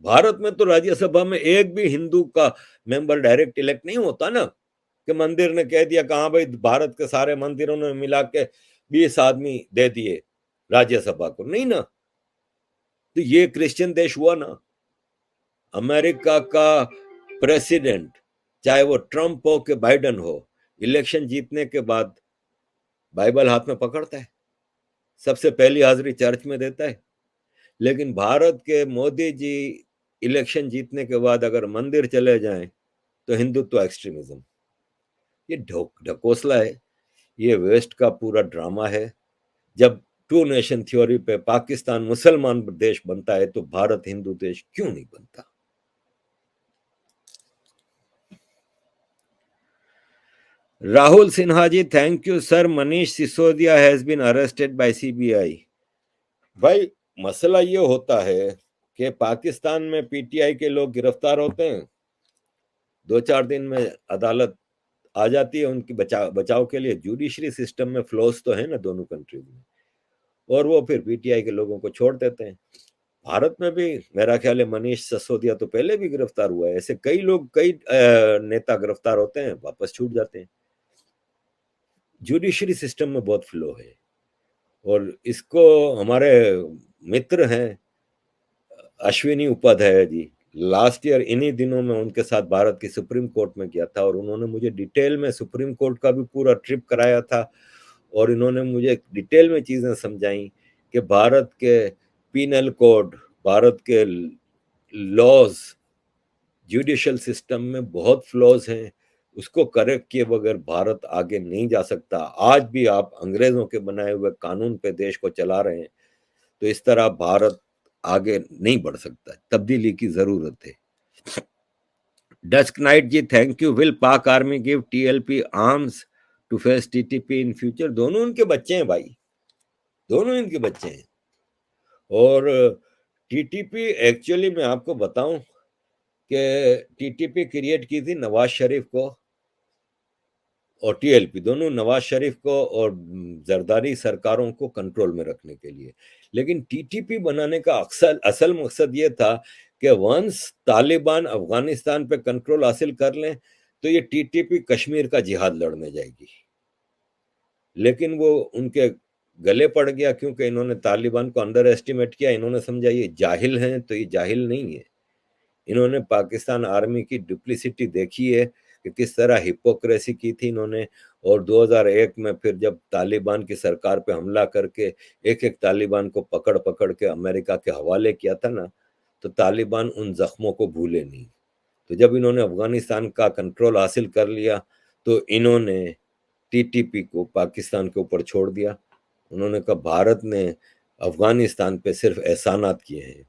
भारत में तो राज्यसभा में एक भी हिंदू का मेंबर डायरेक्ट इलेक्ट नहीं होता ना, कि मंदिर ने कह दिया, कहा भाई भारत के सारे मंदिरों ने मिला के 20 आदमी दे दिए राज्यसभा को, नहीं ना। तो ये क्रिश्चियन देश हुआ ना। अमेरिका का प्रेसिडेंट, चाहे वो ट्रंप हो कि बाइडन हो, इलेक्शन जीतने के बाद बाइबल हाथ में पकड़ता है, सबसे पहली हाजिरी चर्च में देता है। लेकिन भारत के मोदी जी इलेक्शन जीतने के बाद अगर मंदिर चले जाएं तो हिंदुत्व एक्सट्रीमिज्म। ये ढकोसला है, ये वेस्ट का पूरा ड्रामा है। जब टू नेशन थ्योरी पे पाकिस्तान मुसलमान देश बनता है तो भारत हिंदू देश क्यों नहीं बनता? Rahul Sinha ji, thank you sir. Manish Sisodia has been arrested by CBI. भाई मसला ये होता है कि पाकिस्तान में पीटीआई के लोग गिरफ्तार होते हैं, 2-4 दिन में अदालत आ जाती है उनकी बचाव के लिए। जुडिशरी सिस्टम में फ्लॉस तो है ना दोनों कंट्रीज में, और वो फिर पीटीआई के लोगों को छोड़ देते हैं। भारत में भी मेरा ख्याल है मनीष सिसोदिया तो पहले भी गिरफ्तार हुआ है। ऐसे कई लोग, कई नेता गिरफ्तार होते हैं, वापस छूट जाते हैं। जुडिशरी सिस्टम में बहुत फ्लो है। और इसको हमारे मित्र हैं अश्विनी उपाध्याय जी, लास्ट ईयर इन्हीं दिनों में उनके साथ भारत की सुप्रीम कोर्ट में गया था, और उन्होंने मुझे डिटेल में सुप्रीम कोर्ट का भी पूरा ट्रिप कराया था। और इन्होंने मुझे डिटेल में चीजें समझाई कि भारत के पीनल कोड, भारत के लॉज, जुडिशियल सिस्टम में बहुत फ्लॉज हैं। उसको करेक्ट किए बगैर भारत आगे नहीं जा सकता। आज भी आप अंग्रेजों के बनाए हुए कानून पे देश को चला रहे हैं, तो इस तरह भारत आगे नहीं बढ़ सकता। तब्दीली की जरूरत है। Dusk Knight ji, thank you. Will Pak army give TLP arms to face TTP in future? दोनों उनके बच्चे हैं भाई, दोनों इनके बच्चे हैं। और टीटीपी एक्चुअली मैं आपको बताऊं कि टीटीपी क्रिएट की थी नवाज शरीफ को और टीएलपी, दोनों नवाज शरीफ को और जरदारी सरकारों को कंट्रोल में रखने के लिए। लेकिन टीटीपी बनाने का असल मकसद ये था कि वंस तालिबान अफगानिस्तान पे कंट्रोल हासिल कर लें तो ये टीटीपी कश्मीर का जिहाद लड़ने जाएगी। लेकिन वो उनके गले पड़ गया, क्योंकि इन्होंने तालिबान को अंडर एस्टिमेट किया। इन्होंने समझा ये जाहिल हैं, तो ये जाहिल नहीं है। इन्होंने पाकिस्तान आर्मी की डुप्लिसिटी देखी है कि किस तरह हिपोक्रेसी की थी इन्होंने। और 2001 में फिर जब तालिबान की सरकार पे हमला करके एक एक तालिबान को पकड़ पकड़ के अमेरिका के हवाले किया था ना, तो तालिबान उन जख्मों को भूले नहीं। तो जब इन्होंने अफगानिस्तान का कंट्रोल हासिल कर लिया तो इन्होंने टीटीपी को पाकिस्तान के ऊपर छोड़ दिया। उन्होंने कहा भारत ने अफगानिस्तान पे सिर्फ एहसानात किए हैं।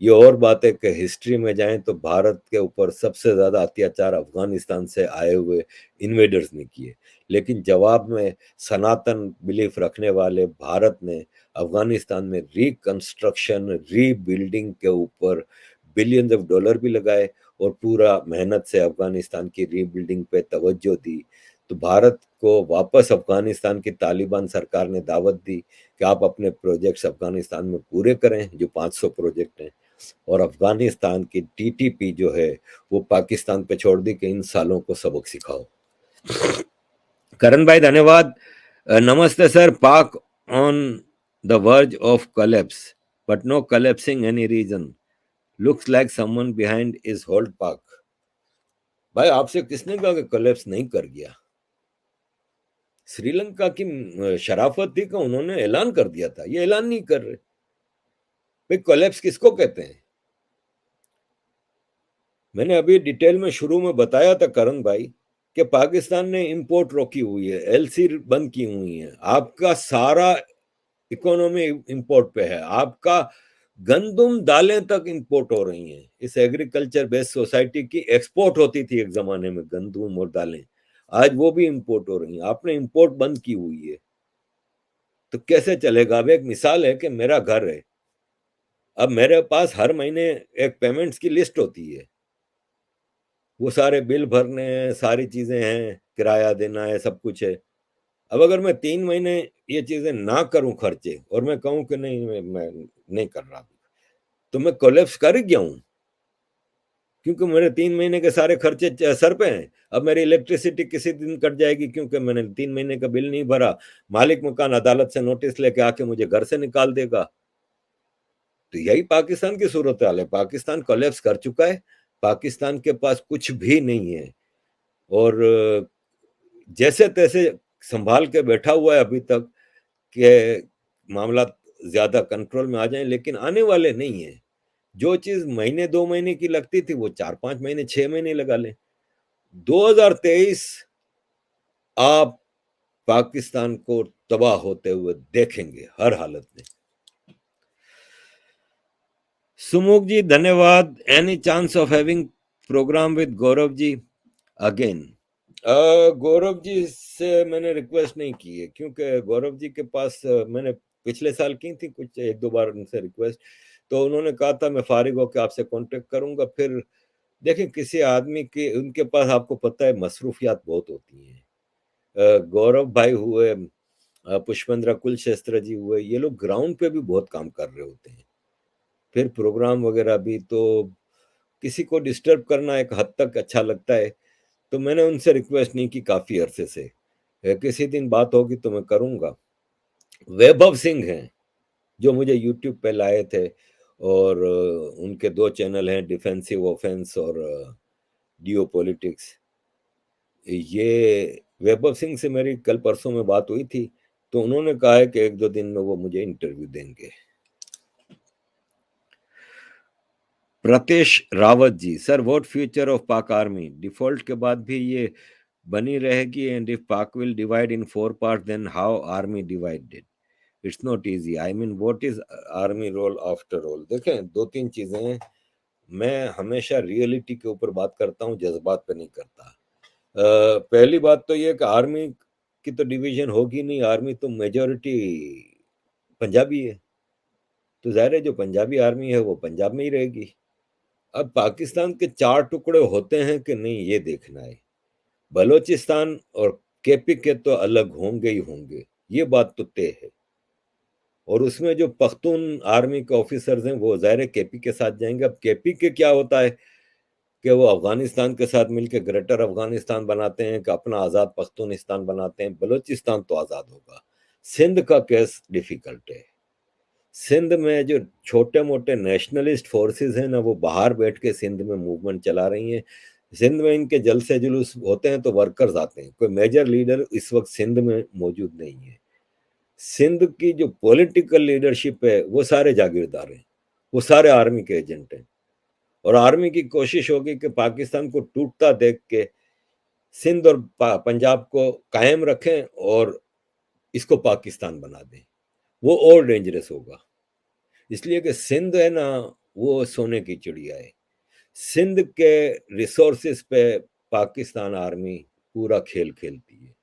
ये और बात है कि हिस्ट्री में जाएं तो भारत के ऊपर सबसे ज्यादा अत्याचार अफगानिस्तान से आए हुए इन्वेडर्स ने किए, लेकिन जवाब में सनातन बिलीफ रखने वाले भारत ने अफगानिस्तान में रिकंस्ट्रक्शन, रीबिल्डिंग के ऊपर बिलियंस ऑफ डॉलर भी लगाए और पूरा मेहनत से अफगानिस्तान की रीबिल्डिंग पे तवज्जो दी। तो भारत को वापस अफगानिस्तान की तालिबान सरकार ने दावत दी कि आप अपने प्रोजेक्ट्स अफगानिस्तान में पूरे करें, जो 500 प्रोजेक्ट हैं। और अफगानिस्तान की टीटीपी जो है वो पाकिस्तान पे छोड़ दी कि इन सालों को सबक सिखाओ। करण भाई धन्यवाद। नमस्ते sir. Pak on the verge of collapse but no collapsing any reason, looks like someone behind is hold Pak. भाई आपसे किसने कहा कि कोलैप्स नहीं कर गया? श्रीलंका की शराफत थी कि उन्होंने ऐलान कर दिया था, ये ऐलान नहीं कर रहे। भाई कोलैप्स किसको कहते हैं? मैंने अभी डिटेल में शुरू में बताया था करण भाई कि पाकिस्तान ने इंपोर्ट रोकी हुई है, एलसी बंद की हुई है, आपका सारा इकोनॉमी इंपोर्ट पे है, आपका गंदुम दालें तक इंपोर्ट हो रही हैं। इस एग्रीकल्चर बेस्ड सोसाइटी की एक्सपोर्ट होती थी एक जमाने में गंदुम और दालें, आज वो भी इंपोर्ट हो रही हैं। आपने इंपोर्ट बंद की हुई है, तो कैसे चलेगा? अब एक मिसाल है कि मेरा घर है, अब मेरे पास हर महीने एक पेमेंट्स की लिस्ट होती है, वो सारे बिल भरने हैं, सारी चीजें हैं, किराया देना है, सब कुछ है। अब अगर मैं 3 महीने ये चीजें ना करूं खर्चे, और मैं कहूं कि नहीं मैं नहीं कर रहा, तो मैं कोलैप्स कर ही गया हूं, क्योंकि मेरे 3 महीने के सारे खर्चे सर पे हैं। अब मेरी इलेक्ट्रिसिटी किसी दिन कट जाएगी क्योंकि मैंने 3 महीने का बिल नहीं भरा, मालिक मकान अदालत से नोटिस लेके आके मुझे घर से निकाल देगा। तो यही पाकिस्तान की सूरत हाल है। पाकिस्तान कोलैप्स कर चुका है, पाकिस्तान के पास कुछ भी नहीं है, और जैसे तैसे संभाल के बैठा हुआ है अभी तक कि मामला ज्यादा कंट्रोल में आ जाए, लेकिन आने वाले नहीं है। जो चीज महीने 2 महीने की लगती थी वो 4-5 महीने 6 महीने लगा ले। 2023 आप पाकिस्तान को तबाह होते हुए देखेंगे हर हालत में। सुमुख जी धन्यवाद। Any chance of having programme with Gaurav ji again? Gaurav ji से मैंने रिक्वेस्ट नहीं की है, क्योंकि गौरव जी के पास मैंने पिछले साल की थी कुछ 1-2 बार उनसे रिक्वेस्ट, तो उन्होंने कहा था मैं फारिग होकर आपसे कांटेक्ट करूंगा। फिर देखिए किसी आदमी के, उनके पास आपको पता है मसरूफियात बहुत होती हैं। गौरव भाई हुए, पुष्पेंद्र कुलशेस्त्र जी हुए, ये लोग ग्राउंड पे भी बहुत काम कर रहे होते हैं। फिर प्रोग्राम वगैरह भी, तो किसी को डिस्टर्ब करना एक हद तक अच्छा लगता है, तो मैंने उनसे रिक्वेस्ट नहीं की काफी अरसे से। किसी दिन बात होगी तो मैं करूंगा। वैभव सिंह हैं जो मुझे यूट्यूब पे लाए थे, और उनके 2 चैनल हैं, डिफेंसिव ऑफेंस और डियो पॉलिटिक्स। ये वैभव सिंह से मेरी कल परसों में बात हुई थी, तो उन्होंने कहा है कि 1-2 दिन में वो मुझे इंटरव्यू देंगे। Pratesh Rawat ji, sir what future of Pak army? Default के बाद भी ये बनी रहेगी, and if Pak will divide in 4 part then how army divided? It's not easy, I mean what is army role after all? देखें 2-3 चीजें हैं, मैं हमेशा रियलिटी के ऊपर बात करता हूँ, जज्बात पे नहीं करता। पहली बात तो ये कि आर्मी की तो डिवीजन होगी नहीं, आर्मी तो मेजोरिटी पंजाबी है, तो जाहिर है जो पंजाबी आर्मी है वो पंजाब में ही रहेगी। अब पाकिस्तान के 4 टुकड़े होते हैं कि नहीं ये देखना है। बलोचिस्तान और केपी के तो अलग होंगे ही होंगे, ये बात तो तय है। और उसमें जो पख्तून आर्मी के ऑफिसर्स हैं वो जाहिर है केपी के साथ जाएंगे। अब केपी के क्या होता है कि वो अफगानिस्तान के साथ मिलकर ग्रेटर अफगानिस्तान बनाते हैं, कि अपना आज़ाद पख्तूनिस्तान बनाते हैं। बलूचिस्तान तो आज़ाद होगा। सिंध का केस डिफिकल्ट है। सिंध में जो छोटे मोटे नेशनलिस्ट फोर्सेस हैं ना, वो बाहर बैठ के सिंध में मूवमेंट चला रही हैं। सिंध में इनके जलसे जुलूस होते हैं तो वर्कर्स आते हैं, कोई मेजर लीडर इस वक्त सिंध में मौजूद नहीं है। सिंध की जो पॉलिटिकल लीडरशिप है वो सारे जागीरदार हैं, वो सारे आर्मी के एजेंट हैं, और आर्मी की कोशिश होगी कि पाकिस्तान को टूटता देख के सिंध और पंजाब को कायम रखें और इसको पाकिस्तान बना दें। वो और डेंजरस होगा, इसलिए कि सिंध है ना, वो सोने की चिड़िया है। सिंध के रिसोर्सेस पे पाकिस्तान आर्मी पूरा खेल खेलती है।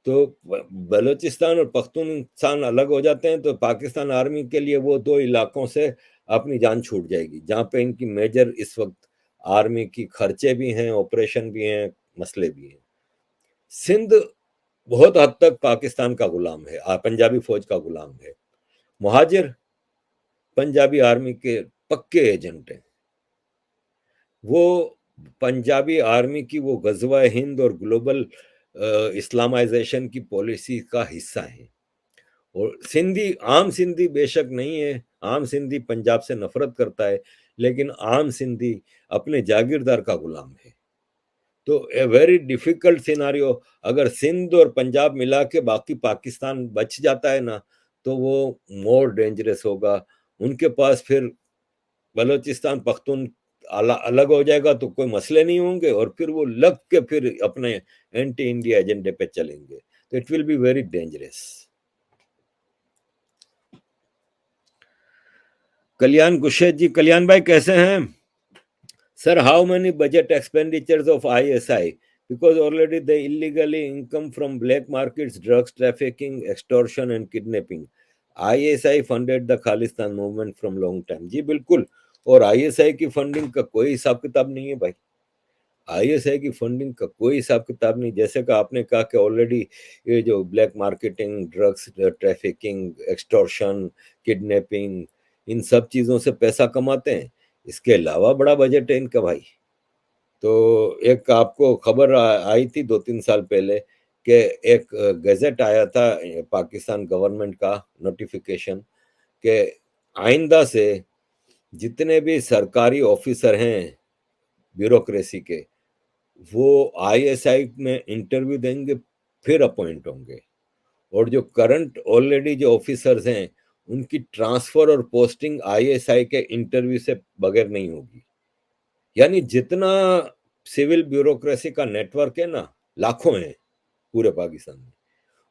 तो बलूचिस्तान और पख्तूनख्वान अलग हो जाते हैं तो पाकिस्तान आर्मी के लिए वो 2 इलाकों से अपनी जान छूट जाएगी, जहाँ पे इनकी मेजर इस वक्त आर्मी की खर्चे भी हैं, ऑपरेशन भी हैं, मसले भी हैं। सिंध बहुत हद तक पाकिस्तान का गुलाम है, पंजाबी फौज का गुलाम है। मुहाजिर पंजाबी आर्मी के पक्के एजेंट हैं। वो पंजाबी आर्मी की वो गजवा हिंद और ग्लोबल इस्लामाइजेशन की पॉलिसी का हिस्सा है। और सिंधी, आम सिंधी बेशक नहीं है, आम सिंधी पंजाब से नफरत करता है, लेकिन आम सिंधी अपने जागीरदार का गुलाम है। तो ए वेरी डिफिकल्ट सिनारियो। अगर सिंध और पंजाब मिला के बाकी पाकिस्तान बच जाता है ना, तो वो मोर डेंजरस होगा। उनके पास फिर बलोचिस्तान पख्तून अलग हो जाएगा तो कोई मसले नहीं होंगे, और फिर वो लग के फिर अपने एंटी इंडिया एजेंडे पे चलेंगे, तो it will be very dangerous. Kalyan गुशेद जी, कल्याण भाई कैसे हैं? Sir, how many budget expenditures of ISI? Because already the illegally income from black markets, drugs trafficking, extortion and kidnapping. ISI funded the Khalistan movement from long time. जी बिल्कुल। और ISI की funding का कोई हिसाब किताब नहीं है भाई। ISI की फंडिंग का कोई हिसाब किताब नहीं। जैसे कि आपने कहा कि ऑलरेडी ये जो black marketing, drugs trafficking, extortion, kidnapping, इन सब चीजों से पैसा कमाते हैं। इसके अलावा बड़ा बजट है इनका भाई। तो एक आपको खबर आई थी 2-3 साल पहले कि एक गजट आया था पाकिस्तान गवर्नमेंट का नोटिफिकेशन, कि आइंदा से जितने भी सरकारी ऑफिसर हैं ब्यूरोक्रेसी के, वो आईएसआई में इंटरव्यू देंगे, फिर अपॉइंट होंगे। और जो करंट ऑलरेडी जो ऑफिसर्स हैं, उनकी ट्रांसफर और पोस्टिंग आईएसआई के इंटरव्यू से बगैर नहीं होगी। यानी जितना सिविल ब्यूरोक्रेसी का नेटवर्क है ना, लाखों है पूरे पाकिस्तान में,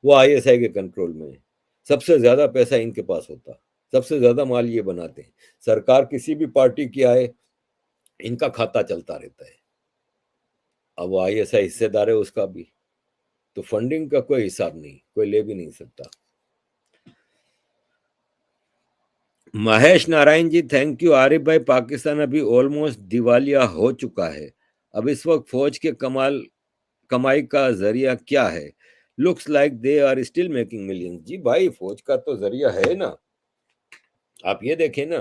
वो आईएसआई के कंट्रोल में है। सबसे ज्यादा पैसा इनके पास होता, सबसे ज्यादा माल ये बनाते हैं। सरकार किसी भी पार्टी की आए, इनका खाता चलता रहता है। अब वो आईएसआई हिस्सेदार है उसका भी, तो फंडिंग का कोई हिसाब नहीं, कोई ले भी नहीं सकता। Mahesh Narayan ji, thank you. आरिफ भाई, पाकिस्तान अभी ऑलमोस्ट दिवालिया हो चुका है। अब इस वक्त फौज के कमाई का जरिया क्या है? Looks like they are still making millions. जी भाई, फौज का तो जरिया है ना। आप ये देखें ना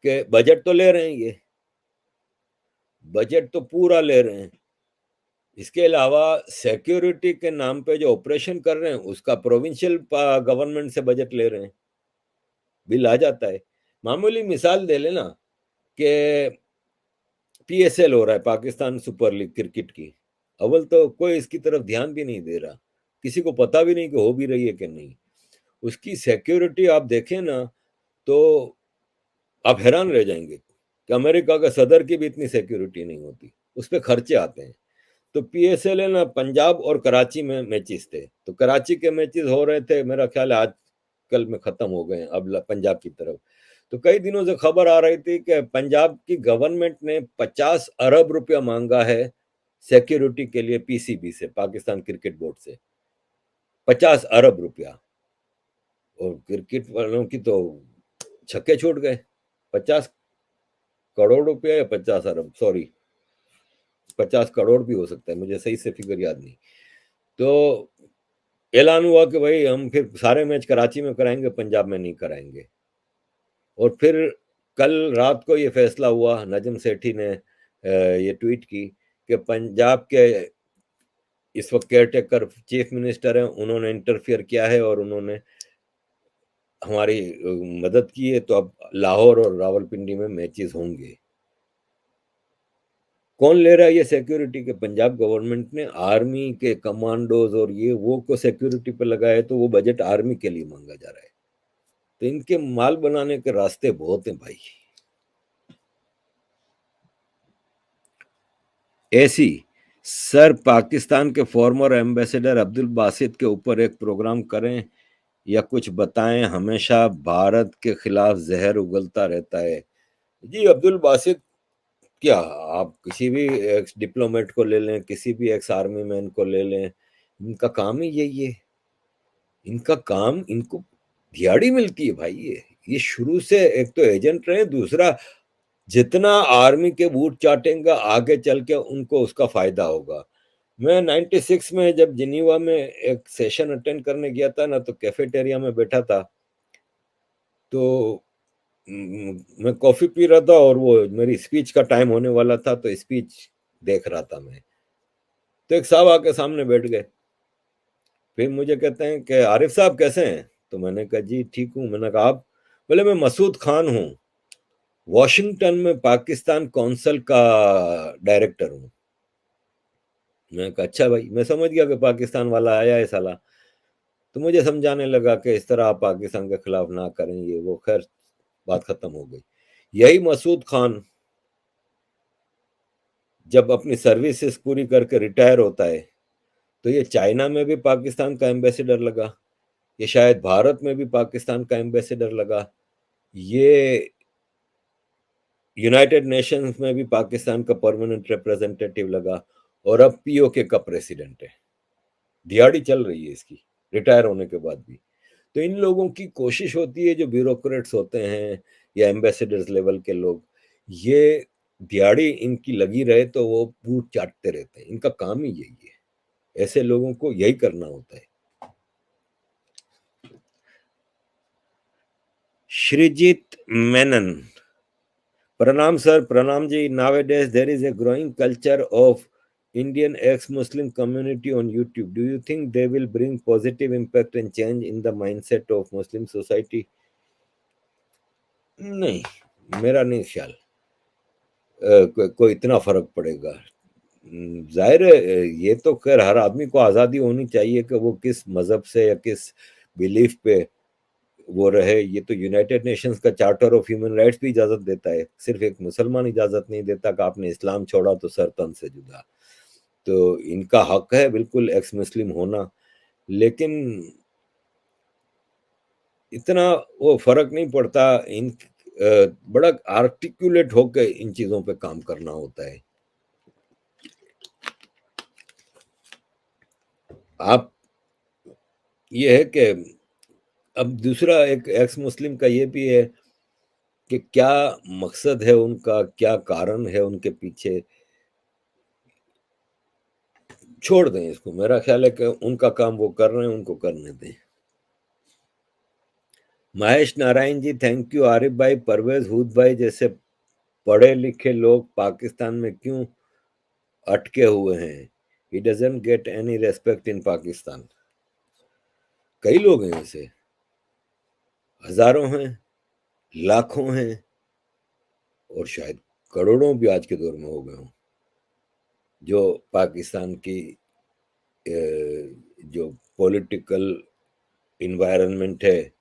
कि बजट तो ले रहे हैं, ये बजट तो पूरा ले रहे हैं। इसके अलावा सिक्योरिटी के नाम पे जो ऑपरेशन कर रहे हैं, उसका प्रोविंशियल गवर्नमेंट से बजट ले रहे हैं, बिल आ जाता है। मामूली मिसाल दे लेना कि पीएसएल हो रहा है, पाकिस्तान सुपर लीग क्रिकेट की। अव्वल तो कोई इसकी तरफ ध्यान भी नहीं दे रहा, किसी को पता भी नहीं कि हो भी रही है कि नहीं। उसकी सिक्योरिटी आप देखें ना, तो आप हैरान रह जाएंगे कि अमेरिका का सदर की भी इतनी सिक्योरिटी नहीं होती, उस पर खर्चे आते हैं। तो पीएसएल है ना, पंजाब और कराची में मैचेस थे, तो कराची के मैचेस हो रहे थे, मेरा ख्याल है आज कल में खत्म हो गए, अब पंजाब की तरफ। तो कई दिनों से खबर आ रही थी कि पंजाब की गवर्नमेंट ने 50 अरब रुपया मांगा है सिक्योरिटी के लिए पीसीबी से, पाकिस्तान क्रिकेट बोर्ड से। 50 अरब रुपया। और क्रिकेट वालों की तो छक्के छूट गए। 50 करोड़ रुपया या 50 अरब, सॉरी, 50 करोड़ भी हो सकता है, मुझे सही से फिगर याद नहीं। तो ऐलान हुआ कि भाई हम फिर सारे मैच कराची में कराएंगे, पंजाब में नहीं कराएंगे। और फिर कल रात को ये फैसला हुआ, नजम सेठी ने ये ट्वीट की कि पंजाब के इस वक्त केयर टेकर चीफ मिनिस्टर हैं, उन्होंने इंटरफियर किया है और उन्होंने हमारी मदद की है, तो अब लाहौर और रावलपिंडी में मैचेस होंगे। कौन ले रहा है ये सिक्योरिटी? के पंजाब गवर्नमेंट ने आर्मी के कमांडोज और ये वो को सिक्योरिटी पे लगाया, तो वो बजट आर्मी के लिए मांगा जा रहा है। तो इनके माल बनाने के रास्ते बहुत हैं भाई। ऐसी सर, पाकिस्तान के फॉर्मर एम्बेसडर अब्दुल बासित के ऊपर एक प्रोग्राम करें या कुछ बताएं, हमेशा भारत के खिलाफ जहर उगलता रहता है। जी अब्दुल बासित क्या, आप किसी भी एक्स डिप्लोमेट को ले लें, किसी भी एक्स आर्मी मैन को ले लें, इनका काम ही यही है। इनका काम, इनको दिहाड़ी मिलती है भाई। ये शुरू से एक तो एजेंट रहे, दूसरा जितना आर्मी के बूट चाटेंगे आगे चल के उनको उसका फायदा होगा। मैं 96 में जब जिनीवा में एक सेशन अटेंड करने गया था ना, तो कैफेटेरिया में बैठा था, तो मैं कॉफी पी रहा था और वो मेरी स्पीच का टाइम होने वाला था, तो स्पीच देख रहा था मैं। तो एक साहब आके सामने बैठ गए, फिर मुझे कहते हैं कि आरिफ साहब कैसे हैं? तो मैंने कहा जी ठीक हूँ। मैंने कहा आप? बोले मैं मसूद खान हूँ, वॉशिंगटन में पाकिस्तान कौंसल का डायरेक्टर हूँ। मैं कहा अच्छा भाई, मैं समझ गया कि पाकिस्तान वाला आया है साला। तो मुझे समझाने लगा कि इस तरह आप पाकिस्तान के खिलाफ ना करें, ये वो, खैर बात खत्म हो गई। यही मसूद खान जब अपनी सर्विसेज पूरी करके रिटायर होता है, तो ये चाइना में भी पाकिस्तान का एम्बेसडर लगा, ये शायद भारत में भी पाकिस्तान का एम्बेसडर लगा, ये यूनाइटेड नेशंस में भी पाकिस्तान का परमानेंट रिप्रेजेंटेटिव लगा, और अब पीओके का प्रेसिडेंट है। दिहाड़ी चल रही है इसकी, रिटायर होने के बाद भी। तो इन लोगों की कोशिश होती है, जो ब्यूरोक्रेट्स होते हैं या एम्बेसडर्स लेवल के लोग, ये दिहाड़ी इनकी लगी रहे तो वो बूट चाटते रहते हैं। इनका काम ही यही है, ऐसे लोगों को यही करना होता है। Sreejith Menon, Pranam sir, Pranam ji. Nowadays there is a growing culture of Indian ex-Muslim community on YouTube. Do you think they will bring positive impact and change in the mindset of Muslim society? नहीं, मेरा नहीं ख्याल कोई इतना फर्क पड़ेगा। जाहिर है, ये तो खैर हर आदमी को आज़ादी होनी चाहिए कि वो किस मजहब से या किस बिलीफ पे वो रहे। ये तो यूनाइटेड नेशंस का चार्टर ऑफ ह्यूमन राइट्स भी इजाजत देता है। सिर्फ एक मुसलमान इजाजत नहीं देता कि आपने इस्लाम छोड़ा तो सर तन से जुदा। तो इनका हक है बिल्कुल एक्स मुस्लिम होना, लेकिन इतना वो फर्क नहीं पड़ता। इन बड़ा आर्टिकुलेट होकर इन चीजों पे काम करना होता है। आप ये है कि अब दूसरा एक एक्स मुस्लिम का ये भी है कि क्या मकसद है उनका, क्या कारण है उनके पीछे। छोड़ दें इसको, मेरा ख्याल है कि उनका काम वो कर रहे हैं, उनको करने दें। Mahesh Narayan ji thank you. आरिफ भाई, परवेज हुद भाई जैसे पढ़े लिखे लोग पाकिस्तान में क्यों अटके हुए हैं? He doesn't get any respect इन पाकिस्तान। कई लोग हैं ऐसे, हजारों हैं, लाखों हैं, और शायद करोड़ों भी आज के दौर में हो गए हों, जो पाकिस्तान की जो पॉलिटिकल इन्वायरमेंट है,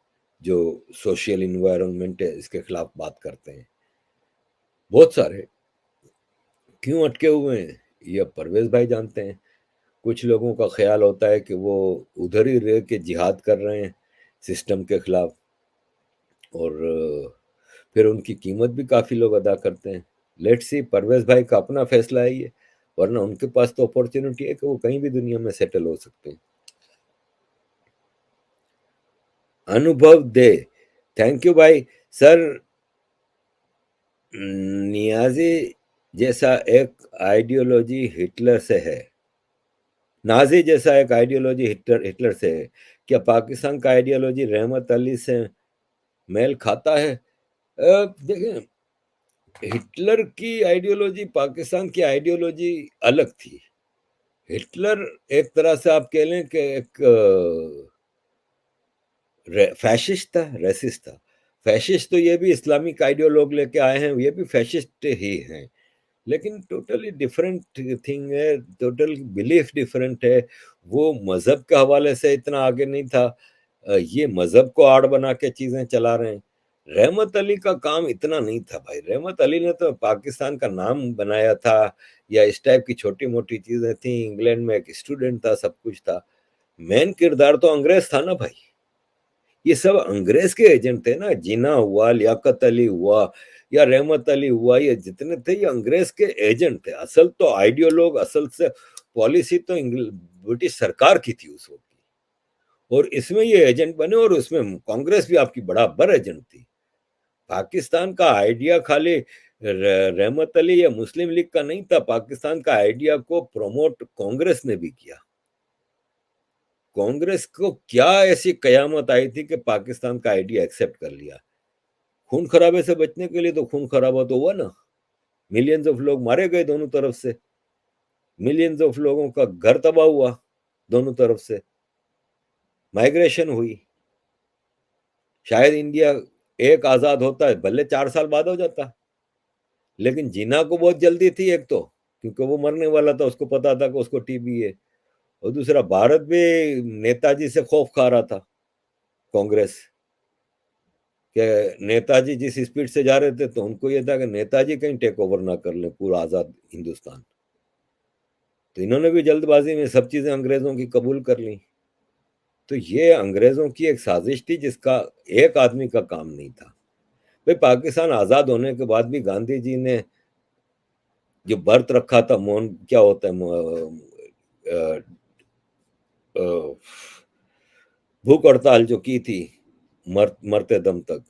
जो सोशल इन्वायरमेंट है, इसके खिलाफ बात करते हैं। बहुत सारे क्यों अटके हुए हैं ये अब परवेज भाई जानते हैं। कुछ लोगों का ख्याल होता है कि वो उधर ही रह के जिहाद कर रहे हैं सिस्टम के खिलाफ, और फिर उनकी कीमत भी काफ़ी लोग अदा करते हैं। लेट्स सी, परवेज भाई का अपना फैसला है ये, वरना उनके पास तो अपॉर्चुनिटी है कि वो कहीं भी दुनिया में सेटल हो सकते हैं। अनुभव दे, थैंक यू भाई। सर, नियाजी जैसा एक आइडियोलॉजी हिटलर से है, नाजी जैसा एक आइडियोलॉजी हिटलर हिटलर से है, क्या पाकिस्तान का आइडियोलॉजी रहमत अली से मेल खाता है? देखें, हिटलर की आइडियोलॉजी पाकिस्तान की आइडियोलॉजी अलग थी। हिटलर एक तरह से आप कह लें कि एक फैशिस्ट था, रेसिस्ट था। फैशिस्ट तो ये भी इस्लामिक आइडियोलॉग लेके आए हैं, ये भी फैशिस्ट ही हैं, लेकिन टोटली डिफरेंट थिंग है, टोटल बिलीफ डिफरेंट है। वो मजहब के हवाले से इतना आगे नहीं था, ये मजहब को आड़ बना के चीजें चला रहे हैं। रहमत अली का काम इतना नहीं था भाई। रहमत अली ने तो पाकिस्तान का नाम बनाया था, या इस टाइप की छोटी मोटी चीजें थी। इंग्लैंड में एक स्टूडेंट था, सब कुछ था। मेन किरदार तो अंग्रेज था ना भाई। ये सब अंग्रेज के एजेंट थे ना। जिन्ना हुआ, लियाकत अली हुआ, या रहमत अली हुआ, ये जितने थे ये अंग्रेज के एजेंट थे। असल तो आइडियोलॉग, असल से पॉलिसी तो ब्रिटिश सरकार की थी उस वक्त की, और इसमें ये एजेंट बने, और उसमें कांग्रेस भी आपकी बराबर एजेंट थी। पाकिस्तान का आइडिया खाली रहमत अली या मुस्लिम लीग का नहीं था। पाकिस्तान का आइडिया को प्रमोट कांग्रेस ने भी किया। कांग्रेस को क्या ऐसी कयामत आई थी कि पाकिस्तान का आइडिया एक्सेप्ट कर लिया? खून खराबे से बचने के लिए तो खून खराबा तो हुआ ना। मिलियंस ऑफ लोग मारे गए दोनों तरफ से, मिलियंस ऑफ लोगों का घर तबाह हुआ दोनों तरफ से, माइग्रेशन हुई। शायद इंडिया एक आजाद होता है भले 4 साल बाद हो जाता, लेकिन जिन्ना को बहुत जल्दी थी। एक तो क्योंकि वो मरने वाला था, उसको पता था कि उसको टीबी है, और दूसरा भारत भी नेताजी से खौफ खा रहा था, कांग्रेस के। नेताजी जिस स्पीड से जा रहे थे, तो उनको यह था कि नेताजी कहीं टेक ओवर ना कर ले पूरा आजाद हिंदुस्तान। तो इन्होंने भी जल्दबाजी में सब चीजें अंग्रेजों की कबूल कर ली। तो ये अंग्रेजों की एक साजिश थी, जिसका एक आदमी का काम नहीं था भाई। पाकिस्तान आजाद होने के बाद भी गांधी जी ने जो व्रत रखा था, मौन क्या होता है, अ, अ, भूख हड़ताल जो की थी, मरते दम तक,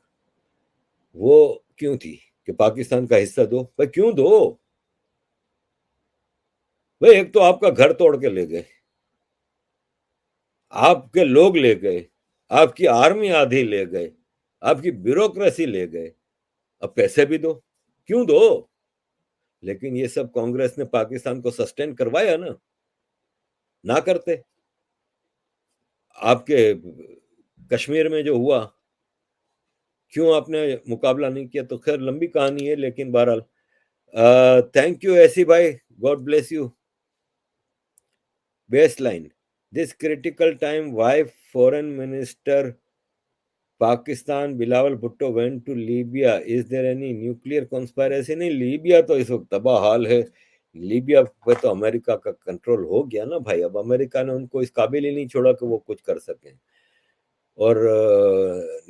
वो क्यों थी? कि पाकिस्तान का हिस्सा दो भाई। क्यों दो भाई? एक तो आपका घर तोड़ के ले गए, आपके लोग ले गए, आपकी आर्मी आधी ले गए, आपकी ब्यूरोक्रेसी ले गए, अब पैसे भी दो। क्यों दो? लेकिन ये सब कांग्रेस ने पाकिस्तान को सस्टेन करवाया ना। ना करते, आपके कश्मीर में जो हुआ, क्यों आपने मुकाबला नहीं किया, तो खैर लंबी कहानी है, लेकिन बहरहाल थैंक यू ऐसी भाई, God bless you. Baseline: This critical time, why Foreign Minister Pakistan Bilawal Bhutto went to Libya? Is there any nuclear conspiracy? नहीं, लीबिया तो इस वक्त तबाह हाल है। लीबिया पे तो अमेरिका का कंट्रोल हो गया ना भाई, अब अमेरिका ने उनको इस काबिल ही नहीं छोड़ा कि वो कुछ कर सकें। और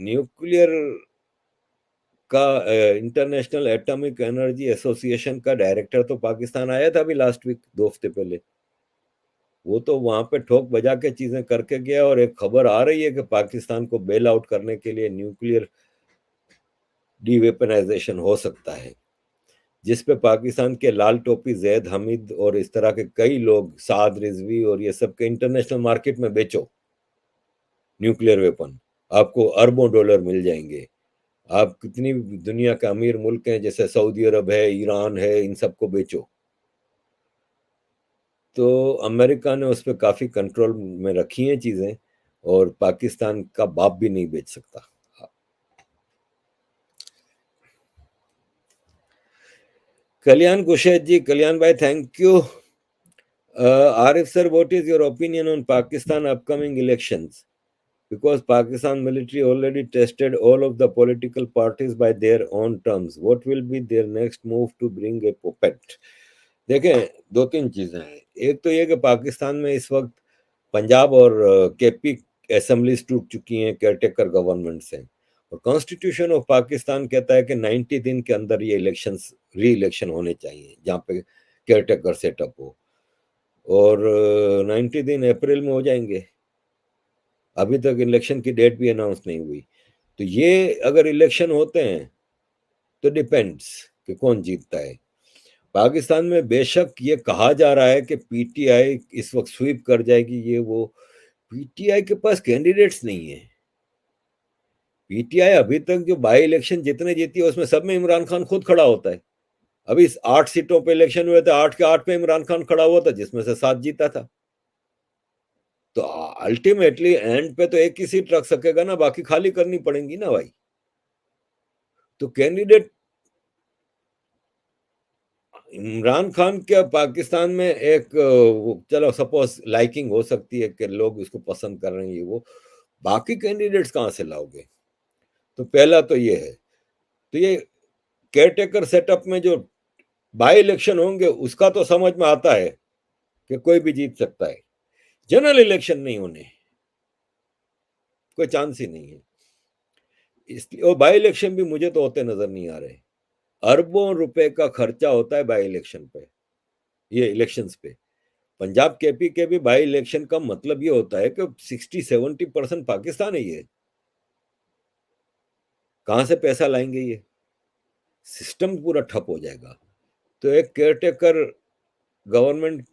न्यूक्लियर का इंटरनेशनल एटॉमिक एनर्जी एसोसिएशन का डायरेक्टर तो पाकिस्तान आया था अभी लास्ट वीक, 2 हफ्ते पहले। वो तो वहां पे ठोक बजा के चीजें करके गया, और एक खबर आ रही है कि पाकिस्तान को बेल आउट करने के लिए न्यूक्लियर डीवेपनाइजेशन हो सकता है, जिसपे पाकिस्तान के लाल टोपी जैद हमीद और इस तरह के कई लोग, साद रिजवी और ये सब के इंटरनेशनल मार्केट में बेचो न्यूक्लियर वेपन, आपको अरबों डॉलर मिल जाएंगे। आप कितनी दुनिया के अमीर मुल्क हैं जैसे सऊदी अरब है, ईरान है, इन सबको बेचो। तो अमेरिका ने उस पर काफी कंट्रोल में रखी हैं चीजें, और पाकिस्तान का बाप भी नहीं बेच सकता। कल्याण कुशेद जी, कल्याण भाई, thank you. Arif sir, what is your opinion on Pakistan upcoming elections? Because Pakistan military already tested all of the political parties by their own terms. What will be their next move to bring a puppet? देखें, दो तीन चीजें हैं। एक तो ये कि पाकिस्तान में इस वक्त पंजाब और केपी असेंबलीज टूट चुकी हैं केयरटेकर गवर्नमेंट से, और कॉन्स्टिट्यूशन ऑफ पाकिस्तान कहता है कि 90 दिन के अंदर ये इलेक्शंस, री इलेक्शन होने चाहिए जहाँ पे केयरटेकर सेटअप हो, और 90 दिन अप्रैल में हो जाएंगे। अभी तक इलेक्शन की डेट भी अनाउंस नहीं हुई। तो ये अगर इलेक्शन होते हैं तो डिपेंड्स कि कौन जीतता है। पाकिस्तान में बेशक ये कहा जा रहा है कि पीटीआई इस वक्त स्वीप कर जाएगी, ये वो। पीटीआई के पास कैंडिडेट्स नहीं है। पीटीआई अभी तक जो बाई इलेक्शन जितने जीती है उसमें सब में इमरान खान खुद खड़ा होता है। अभी 8 सीटों पे इलेक्शन हुए थे, 8 के 8 पे इमरान खान खड़ा हुआ था, जिसमें से 7 जीता था। तो अल्टीमेटली एंड पे तो एक ही सीट रख सकेगा ना, बाकी खाली करनी पड़ेंगी ना भाई। तो कैंडिडेट इमरान खान क्या, पाकिस्तान में एक चलो सपोज लाइकिंग हो सकती है कि लोग इसको पसंद कर रहे हैं, ये वो, बाकी कैंडिडेट्स कहां से लाओगे? तो पहला तो ये है। तो ये केयरटेकर सेटअप में जो बाई इलेक्शन होंगे उसका तो समझ में आता है कि कोई भी जीत सकता है। जनरल इलेक्शन नहीं होने, कोई चांस ही नहीं है। इसलिए और बाई इलेक्शन भी मुझे तो होते नजर नहीं आ रहे। अरबों रुपए का खर्चा होता है बाई इलेक्शन पे, ये इलेक्शंस पे। पंजाब केपी के भी बाई इलेक्शन का मतलब ये होता है कि 60-70% पाकिस्तान है ये। कहां से पैसा लाएंगे ये? सिस्टम पूरा ठप हो जाएगा। तो एक केयरटेकर गवर्नमेंट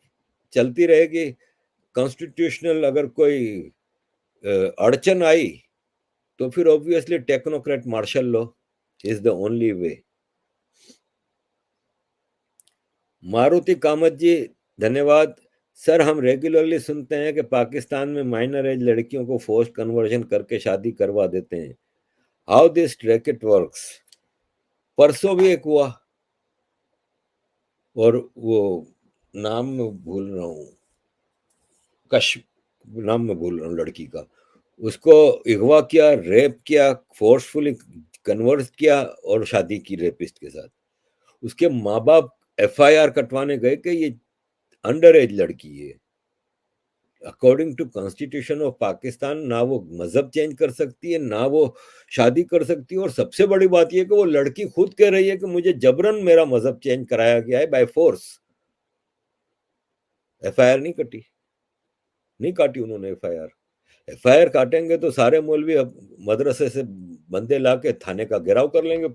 चलती रहेगी। कॉन्स्टिट्यूशनल अगर कोई अड़चन आई तो फिर obviously technocrat martial law is the only way. Maruti Kamath ji, धन्यवाद। सर, हम रेगुलरली सुनते हैं कि पाकिस्तान में माइनर एज लड़कियों को फोर्स कन्वर्जन करके शादी करवा देते हैं। How this racket works? परसों भी एक हुआ, और वो नाम मैं भूल रहा हूँ, कश नाम मैं भूल रहा हूँ लड़की का। उसको अगवा किया, रेप किया, फोर्सफुली कन्वर्ट किया और शादी की रेपिस्ट के साथ। उसके माँ बाप एफआईआर कटवाने गए कि ये अंडर एज लड़की है। According to constitution of Pakistan ना वो मजहब चेंज कर सकती है, ना वो शादी कर सकती है, और सबसे बड़ी बात यह कि वो लड़की खुद कह रही है कि मुझे जबरन मेरा मजहब चेंज कराया गया है बाय फोर्स। एफआईआर नहीं कटी, नहीं काटी उन्होंने एफआईआर। एफआईआर काटेंगे तो सारे मौलवी अब मदरसे से बंदे ला के थाने का घेराव कर लेंगे,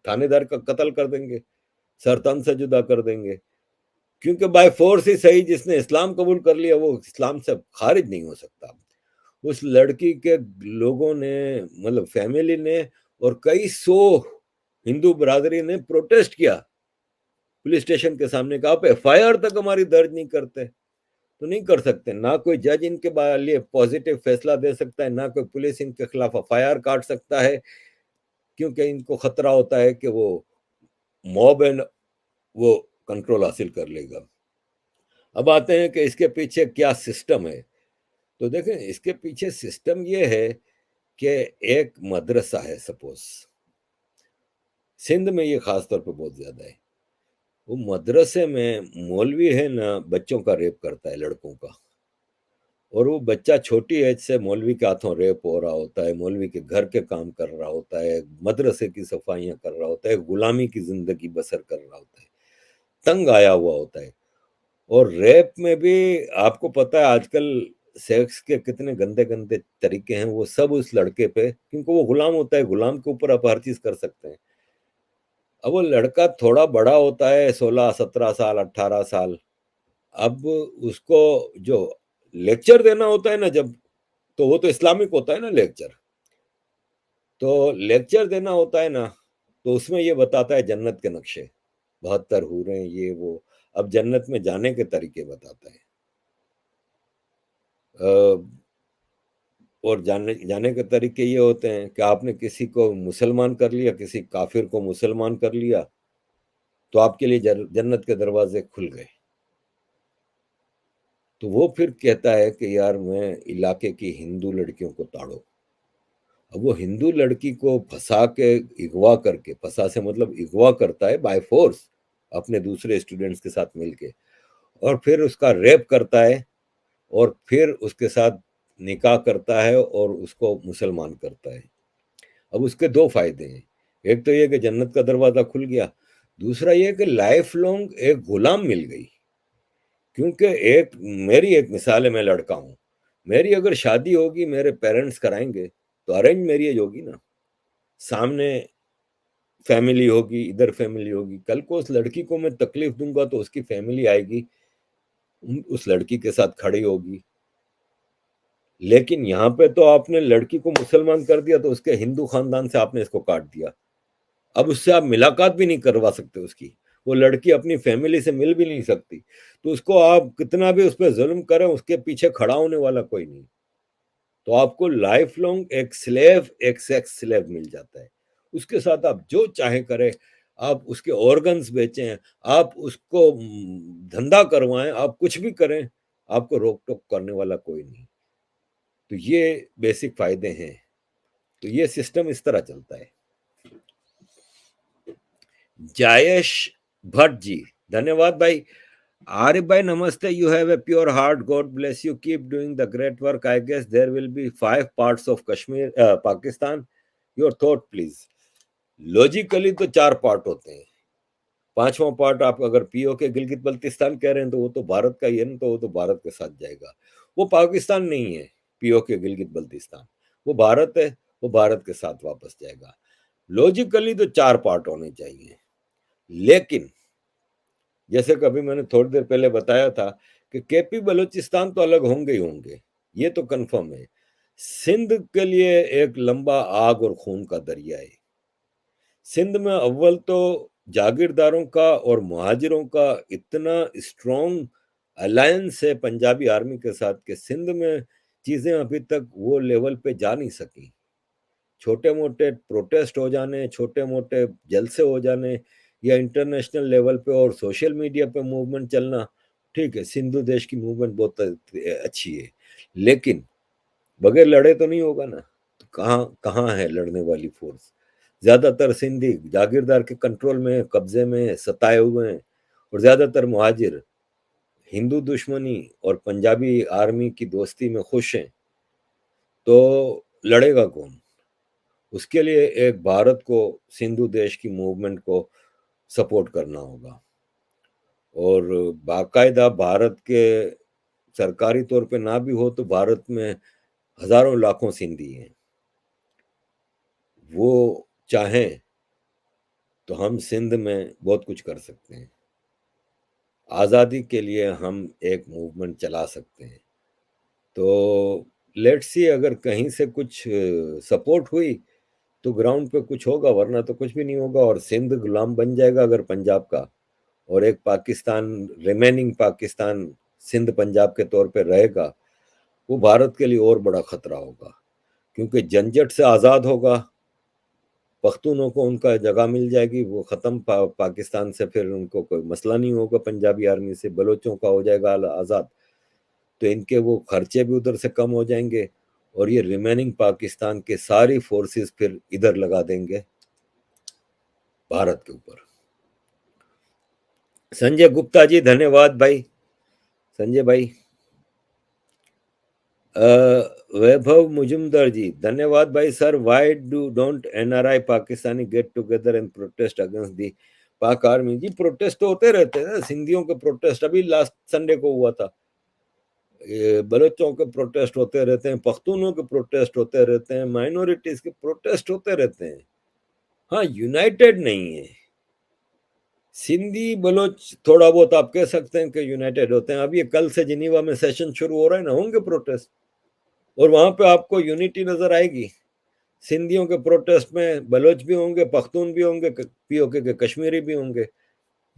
थानेदार का कत्ल कर देंगे, सरतन से जुदा कर देंगे। क्योंकि बाय फोर्स ही सही, जिसने इस्लाम कबूल कर लिया वो इस्लाम से खारिज नहीं हो सकता। उस लड़की के लोगों ने, मतलब फैमिली ने और कई सौ हिंदू बरादरी ने प्रोटेस्ट किया पुलिस स्टेशन के सामने, कहा आप एफआईआर तक हमारी दर्ज नहीं करते। तो नहीं कर सकते, ना कोई जज इनके लिए पॉजिटिव फैसला दे सकता है, ना कोई पुलिस इनके खिलाफ एफआईआर काट सकता है, क्योंकि इनको खतरा होता है कि वो मॉब एंड वो कंट्रोल हासिल कर लेगा। अब आते हैं कि इसके पीछे क्या सिस्टम है। तो देखें, इसके पीछे सिस्टम ये है कि एक मदरसा है, सपोज सिंध में ये खास तौर पे बहुत ज्यादा है। वो मदरसे में मौलवी है ना, बच्चों का रेप करता है, लड़कों का। और वो बच्चा छोटी एज से मौलवी के हाथों रेप हो रहा होता है, मौलवी के घर के काम कर रहा होता है, मदरसे की सफाइयां कर रहा होता है, गुलामी की जिंदगी बसर कर रहा होता है, तंग आया हुआ होता है। और रेप में भी आपको पता है आजकल सेक्स के कितने गंदे गंदे तरीके हैं, वो सब उस लड़के पे, क्योंकि वो गुलाम होता है, गुलाम के ऊपर आप हर चीज कर सकते हैं। अब वो लड़का थोड़ा बड़ा होता है, 16 17 साल 18 साल। अब उसको जो लेक्चर देना होता है ना, जब, तो वो तो इस्लामिक होता है ना लेक्चर, तो लेक्चर देना होता है ना, तो उसमें ये बताता है जन्नत के नक्शे, 72 हूरें, ये वो। अब जन्नत में जाने के तरीके बताता है। और जाने जाने के तरीके ये होते हैं कि आपने किसी को मुसलमान कर लिया, किसी काफिर को मुसलमान कर लिया, तो आपके लिए जन्नत के दरवाजे खुल गए। तो वो फिर कहता है कि यार, मैं इलाके की हिंदू लड़कियों को ताड़ो। अब वो हिंदू लड़की को फंसा के, अगवा करके, फंसा से मतलब अगवा करता है बाय फोर्स अपने दूसरे स्टूडेंट्स के साथ मिलके, और फिर उसका रेप करता है, और फिर उसके साथ निकाह करता है और उसको मुसलमान करता है। अब उसके दो फायदे हैं। एक तो ये कि जन्नत का दरवाजा खुल गया, दूसरा ये कि लाइफ लॉन्ग एक गुलाम मिल गई। क्योंकि एक मेरी एक मिसाल है, मैं लड़का हूं, मेरी अगर शादी होगी, मेरे पेरेंट्स कराएंगे, तो अरेंज मैरिज होगी ना, सामने फैमिली होगी, इधर फैमिली होगी। कल को उस लड़की को मैं तकलीफ दूंगा तो उसकी फैमिली आएगी, उस लड़की के साथ खड़ी होगी। लेकिन यहाँ पे तो आपने लड़की को मुसलमान कर दिया, तो उसके हिंदू खानदान से आपने इसको काट दिया। अब उससे आप मुलाकात भी नहीं करवा सकते उसकी, वो लड़की अपनी फैमिली से मिल भी नहीं सकती। तो उसको आप कितना भी उस पर जुल्म करें, उसके पीछे खड़ा होने वाला कोई नहीं। तो आपको लाइफ लॉन्ग एक स्लेव, एक सेक्स स्लेव मिल जाता है। उसके साथ आप जो चाहे करें, आप उसके ऑर्गन्स बेचें, आप उसको धंधा करवाएं, आप कुछ भी करें, आपको रोक टोक करने वाला कोई नहीं। तो ये बेसिक फायदे हैं। तो ये सिस्टम इस तरह चलता है। जायेश भट्ट जी, धन्यवाद भाई। आरिफ भाई नमस्ते, you have a pure heart, God bless you, keep doing the great work. I guess there will be 5 parts of Kashmir Pakistan, your thought please. Logically तो 4 पार्ट होते हैं, पांचवा पार्ट आप अगर पीओ के गिलगित बल्तिस्तान कह रहे हैं, तो वो तो भारत का ही है ना, तो वो तो भारत के साथ जाएगा। वो पाकिस्तान नहीं है, पीओ के गिलगित बल्तिस्तान, वो भारत है, वो भारत के साथ वापस जाएगा। लॉजिकली तो 4 पार्ट होने चाहिए। लेकिन जैसे कभी मैंने थोड़ी देर पहले बताया था कि केपी बलूचिस्तान तो अलग होंगे ही होंगे, ये तो कंफर्म है। सिंध के लिए एक लंबा आग और खून का दरिया है। सिंध में अव्वल तो जागीरदारों का और मुहाजिरों का इतना स्ट्रॉन्ग अलायंस है पंजाबी आर्मी के साथ, कि सिंध में चीजें अभी तक वो लेवल पे जा नहीं सकी। छोटे मोटे प्रोटेस्ट हो जाने, छोटे मोटे जलसे हो जाने, या इंटरनेशनल लेवल पे और सोशल मीडिया पे मूवमेंट चलना, ठीक है, सिंधु देश की मूवमेंट बहुत अच्छी है। लेकिन बगैर लड़े तो नहीं होगा ना। तो कहाँ कहाँ है लड़ने वाली फोर्स? ज्यादातर सिंधी जागीरदार के कंट्रोल में, कब्जे में, सताए हुए हैं। और ज्यादातर मुहाजिर हिंदू दुश्मनी और पंजाबी आर्मी की दोस्ती में खुश हैं। तो लड़ेगा कौन? उसके लिए एक भारत को, सिंधु देश की मूवमेंट को सपोर्ट करना होगा। और बाकायदा भारत के सरकारी तौर पे ना भी हो, तो भारत में हजारों लाखों सिंधी हैं। वो चाहें तो हम सिंध में बहुत कुछ कर सकते हैं। आज़ादी के लिए हम एक मूवमेंट चला सकते हैं। तो लेट्स सी, अगर कहीं से कुछ सपोर्ट हुई तो ग्राउंड पे कुछ होगा, वरना तो कुछ भी नहीं होगा। और सिंध गुलाम बन जाएगा अगर पंजाब का, और एक पाकिस्तान, रिमेनिंग पाकिस्तान सिंध पंजाब के तौर पे रहेगा। वो भारत के लिए और बड़ा खतरा होगा, क्योंकि झंझट से आज़ाद होगा, पख्तूनों को उनका जगह मिल जाएगी, वो ख़त्म पाकिस्तान से, फिर उनको कोई मसला नहीं होगा पंजाबी आर्मी से, बलोचों का हो जाएगा आज़ाद, तो इनके वो खर्चे भी उधर से कम हो जाएंगे, और ये रिमेनिंग पाकिस्तान के सारी फोर्सेस फिर इधर लगा देंगे भारत के ऊपर। संजय गुप्ता जी धन्यवाद भाई, संजय भाई। वैभव मुजुमदार जी धन्यवाद भाई। Sir why don't NRI Pakistani get together and protest against the पाक आर्मी? जी प्रोटेस्ट तो होते रहते हैं ना, सिंधियों के प्रोटेस्ट अभी लास्ट संडे को हुआ था, बलोचों के प्रोटेस्ट होते रहते हैं, पख्तूनों के प्रोटेस्ट होते रहते हैं, माइनॉरिटीज के प्रोटेस्ट होते रहते हैं। हाँ, यूनाइटेड नहीं है। सिंधी बलोच थोड़ा बहुत आप कह सकते हैं कि यूनाइटेड होते हैं। अब ये कल से जिनीवा में सेशन शुरू हो रहा है ना, होंगे प्रोटेस्ट, और वहां पे आपको यूनिटी नजर आएगी। सिंधियों के प्रोटेस्ट में बलोच भी होंगे, पख्तून भी होंगे, पीओके के कश्मीरी भी होंगे।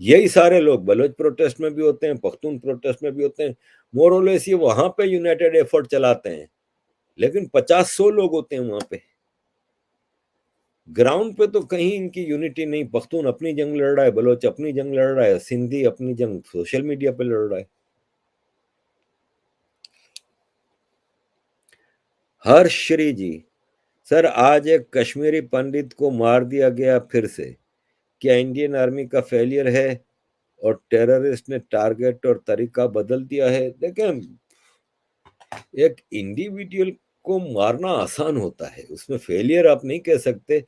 यही सारे लोग बलोच प्रोटेस्ट में भी होते हैं, पख्तून प्रोटेस्ट में भी होते हैं। मोरलेस ये वहां पे यूनाइटेड एफर्ट चलाते हैं, लेकिन 50-100 लोग होते हैं वहां पे। ग्राउंड पे तो कहीं इनकी यूनिटी नहीं। पख्तून अपनी जंग लड़ रहा है, बलोच अपनी जंग लड़ रहा है, सिंधी अपनी जंग सोशल मीडिया पे लड़ रहा है। हर्ष श्री जी, सर आज एक कश्मीरी पंडित को मार दिया गया फिर से, क्या इंडियन आर्मी का फेलियर है और टेररिस्ट ने टारगेट और तरीका बदल दिया है? देखें, एक इंडिविजुअल को मारना आसान होता है, उसमें फेलियर आप नहीं कह सकते।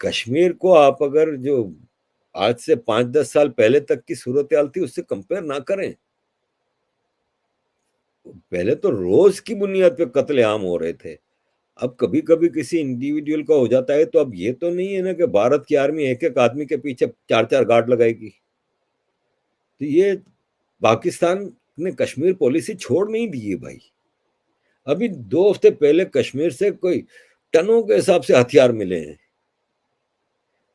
कश्मीर को आप अगर जो आज से 5-10 साल पहले तक की सूरत हाल थी उससे कंपेयर ना करें। पहले तो रोज की बुनियाद पे कत्लेआम हो रहे थे, अब कभी कभी किसी इंडिविजुअल का हो जाता है। तो अब ये तो नहीं है ना कि भारत की आर्मी एक एक आदमी के पीछे 4-4 गार्ड लगाएगी। तो ये पाकिस्तान ने कश्मीर पॉलिसी छोड़ नहीं दी है भाई। अभी 2 हफ्ते पहले कश्मीर से कोई टनों के हिसाब से हथियार मिले हैं।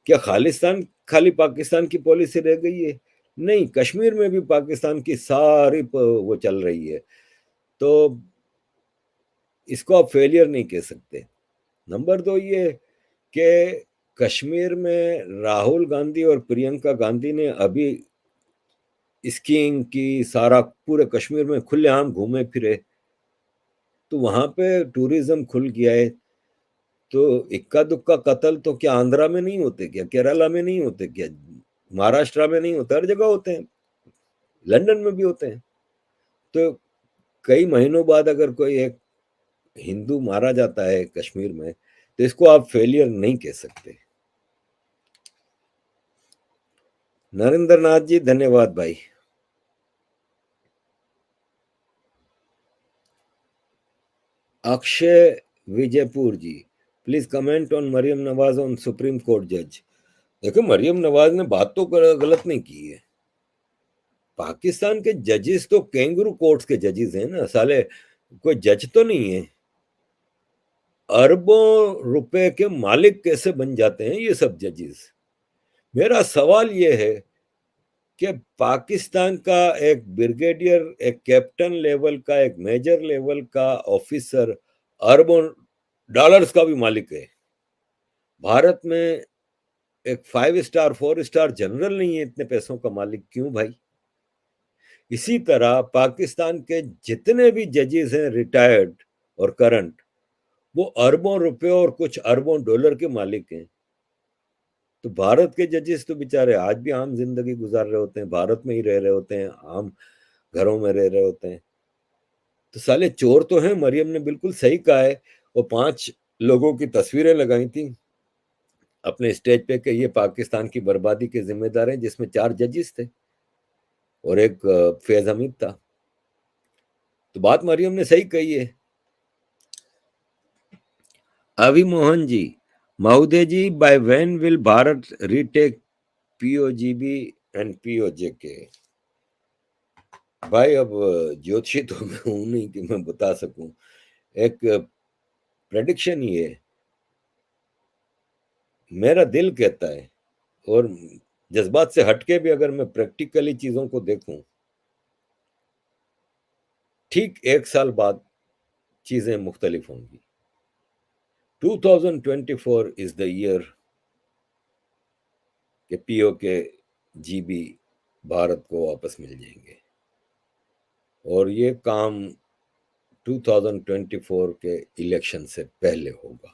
क्या खालिस्तान खाली पाकिस्तान की पॉलिसी रह गई है? नहीं, कश्मीर में भी पाकिस्तान की सारी वो चल रही है। तो इसको आप फेलियर नहीं कह सकते। नंबर 2 ये कि कश्मीर में राहुल गांधी और प्रियंका गांधी ने अभी स्कीइंग की, सारा पूरे कश्मीर में खुलेआम घूमे फिरे, तो वहां पे टूरिज्म खुल गया है। तो इक्का दुक्का कत्ल तो क्या आंध्रा में नहीं होते, क्या केरला में नहीं होते, क्या महाराष्ट्र में नहीं होते? हर जगह होते हैं, लंदन में भी होते हैं। तो कई महीनों बाद अगर कोई एक हिंदू मारा जाता है कश्मीर में, तो इसको आप फेलियर नहीं कह सकते। नरेंद्र नाथ जी धन्यवाद भाई। Akshay Vijaypur ji, please comment on Maryam Nawaz on supreme court जज। देखो, मरियम नवाज ने बात तो गलत नहीं की है। पाकिस्तान के जजेस तो कैंगरू कोर्ट्स के जजेस हैं ना साले, कोई जज तो नहीं है। अरबों रुपए के मालिक कैसे बन जाते हैं ये सब जजेस? मेरा सवाल ये है कि पाकिस्तान का एक ब्रिगेडियर, एक कैप्टन लेवल का, एक मेजर लेवल का ऑफिसर अरबों डॉलर्स का भी मालिक है। भारत में एक 5 स्टार 4 स्टार जनरल नहीं है इतने पैसों का मालिक, क्यों भाई? इसी तरह पाकिस्तान के जितने भी जजेस हैं रिटायर्ड और करंट, वो अरबों रुपए और कुछ अरबों डॉलर के मालिक हैं। तो भारत के जजेस तो बेचारे आज भी आम जिंदगी गुजार रहे होते हैं, भारत में ही रह रहे होते हैं, आम घरों में रह रहे होते हैं। तो साले चोर तो हैं। मरियम ने बिल्कुल सही कहा है। वो 5 लोगों की तस्वीरें लगाई थी अपने स्टेज पे कि ये पाकिस्तान की बर्बादी के जिम्मेदार हैं, जिसमें 4 जजेस थे और एक फैज हमीद था। तो बात मरियम ने सही कही है। अभी मोहन जी, महोदय जी, by when will Bharat retake POGB and POJK? भाई अब ज्योतिषी तो मैं हूं नहीं कि मैं बता सकूं। एक प्रेडिक्शन ही है, मेरा दिल कहता है, और जज्बात से हटके भी अगर मैं प्रैक्टिकली चीजों को देखूं, ठीक 1 साल बाद चीजें मुख्तलिफ होंगी। 2024 इज द ईयर कि पीओ के जीबी भारत को वापस मिल जाएंगे, और ये काम 2024 के इलेक्शन से पहले होगा।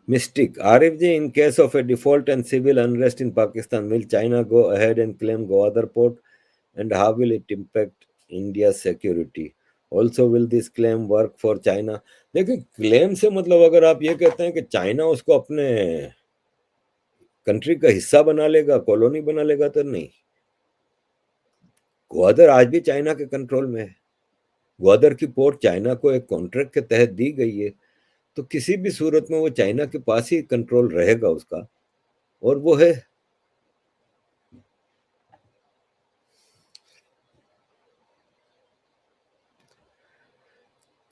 Mystic, RFJ, in case of a default and civil unrest in Pakistan, will China go ahead and claim Gwadar port? And how will it impact India's security? Also, will this claim work for China? देखिए, claim से मतलब अगर आप ये कहते हैं कि China उसको अपने कंट्री का हिस्सा बना लेगा, कॉलोनी बना लेगा, तो नहीं। ग्वादर आज भी चाइना के कंट्रोल में है। ग्वादर की पोर्ट चाइना को एक कॉन्ट्रैक्ट के तहत दी गई है, तो किसी भी सूरत में वो चाइना के पास ही कंट्रोल रहेगा उसका, और वो है।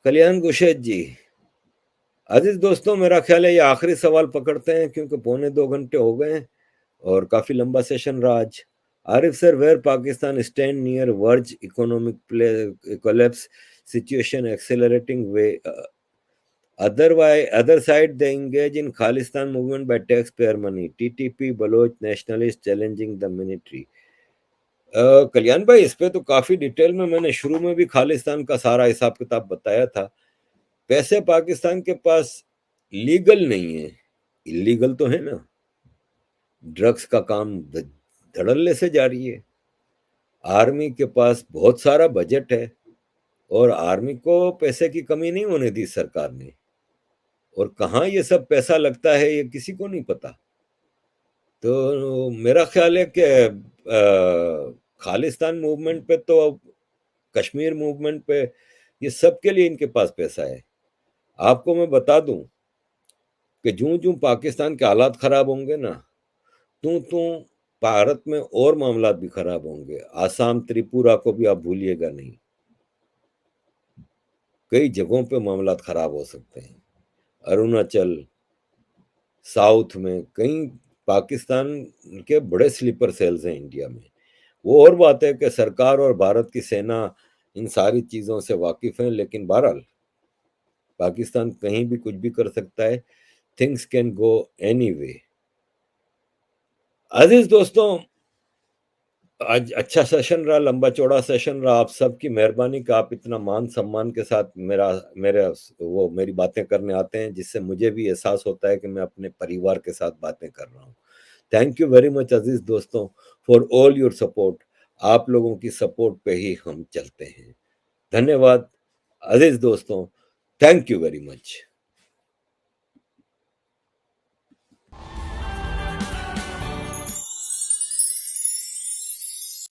कल्याण गुशेद जी, अजीज दोस्तों, मेरा ख्याल है ये आखिरी सवाल पकड़ते हैं, क्योंकि 1.25 घंटे हो गए हैं और काफी लंबा सेशन रहा आज। Arif sir, where Pakistan stand near verge economic collapse situation accelerating way, other side they engage in Khalistan movement by taxpayer money, TTP Baloch nationalists challenging the military। कल्याण भाई, इस पे तो काफी डिटेल में मैंने शुरू में भी खालिस्तान का सारा हिसाब किताब बताया था। पैसे पाकिस्तान के पास लीगल नहीं है, इलीगल तो है ना। ड्रग्स का काम धड़ल्ले से जारी है। आर्मी के पास बहुत सारा बजट है, और आर्मी को पैसे की कमी नहीं होने दी सरकार ने, और कहाँ ये सब पैसा लगता है ये किसी को नहीं पता। तो मेरा ख्याल है कि खालिस्तान मूवमेंट पे तो, कश्मीर मूवमेंट पे, ये सब के लिए इनके पास पैसा है। आपको मैं बता दूं कि जूं जूं पाकिस्तान के हालात खराब होंगे ना, तू तू भारत में और मामला भी खराब होंगे। आसाम, त्रिपुरा को भी आप भूलिएगा नहीं, कई जगहों पे मामला खराब हो सकते हैं। अरुणाचल, साउथ में कई पाकिस्तान के बड़े स्लीपर सेल्स हैं इंडिया में। वो और बात है कि सरकार और भारत की सेना इन सारी चीजों से वाकिफ है, लेकिन बहरहाल पाकिस्तान कहीं भी कुछ भी कर सकता है। Things can go any way. अजीज दोस्तों, आज अच्छा सेशन रहा, लंबा चौड़ा सेशन रहा। आप सबकी मेहरबानी का आप इतना मान सम्मान के साथ मेरी बातें करने आते हैं, जिससे मुझे भी एहसास होता है कि मैं अपने परिवार के साथ बातें कर रहा हूँ। थैंक यू वेरी मच अजीज दोस्तों, फॉर ऑल योर सपोर्ट। आप लोगों की सपोर्ट पे ही हम चलते हैं। धन्यवाद अजीज दोस्तों, थैंक यू वेरी मच।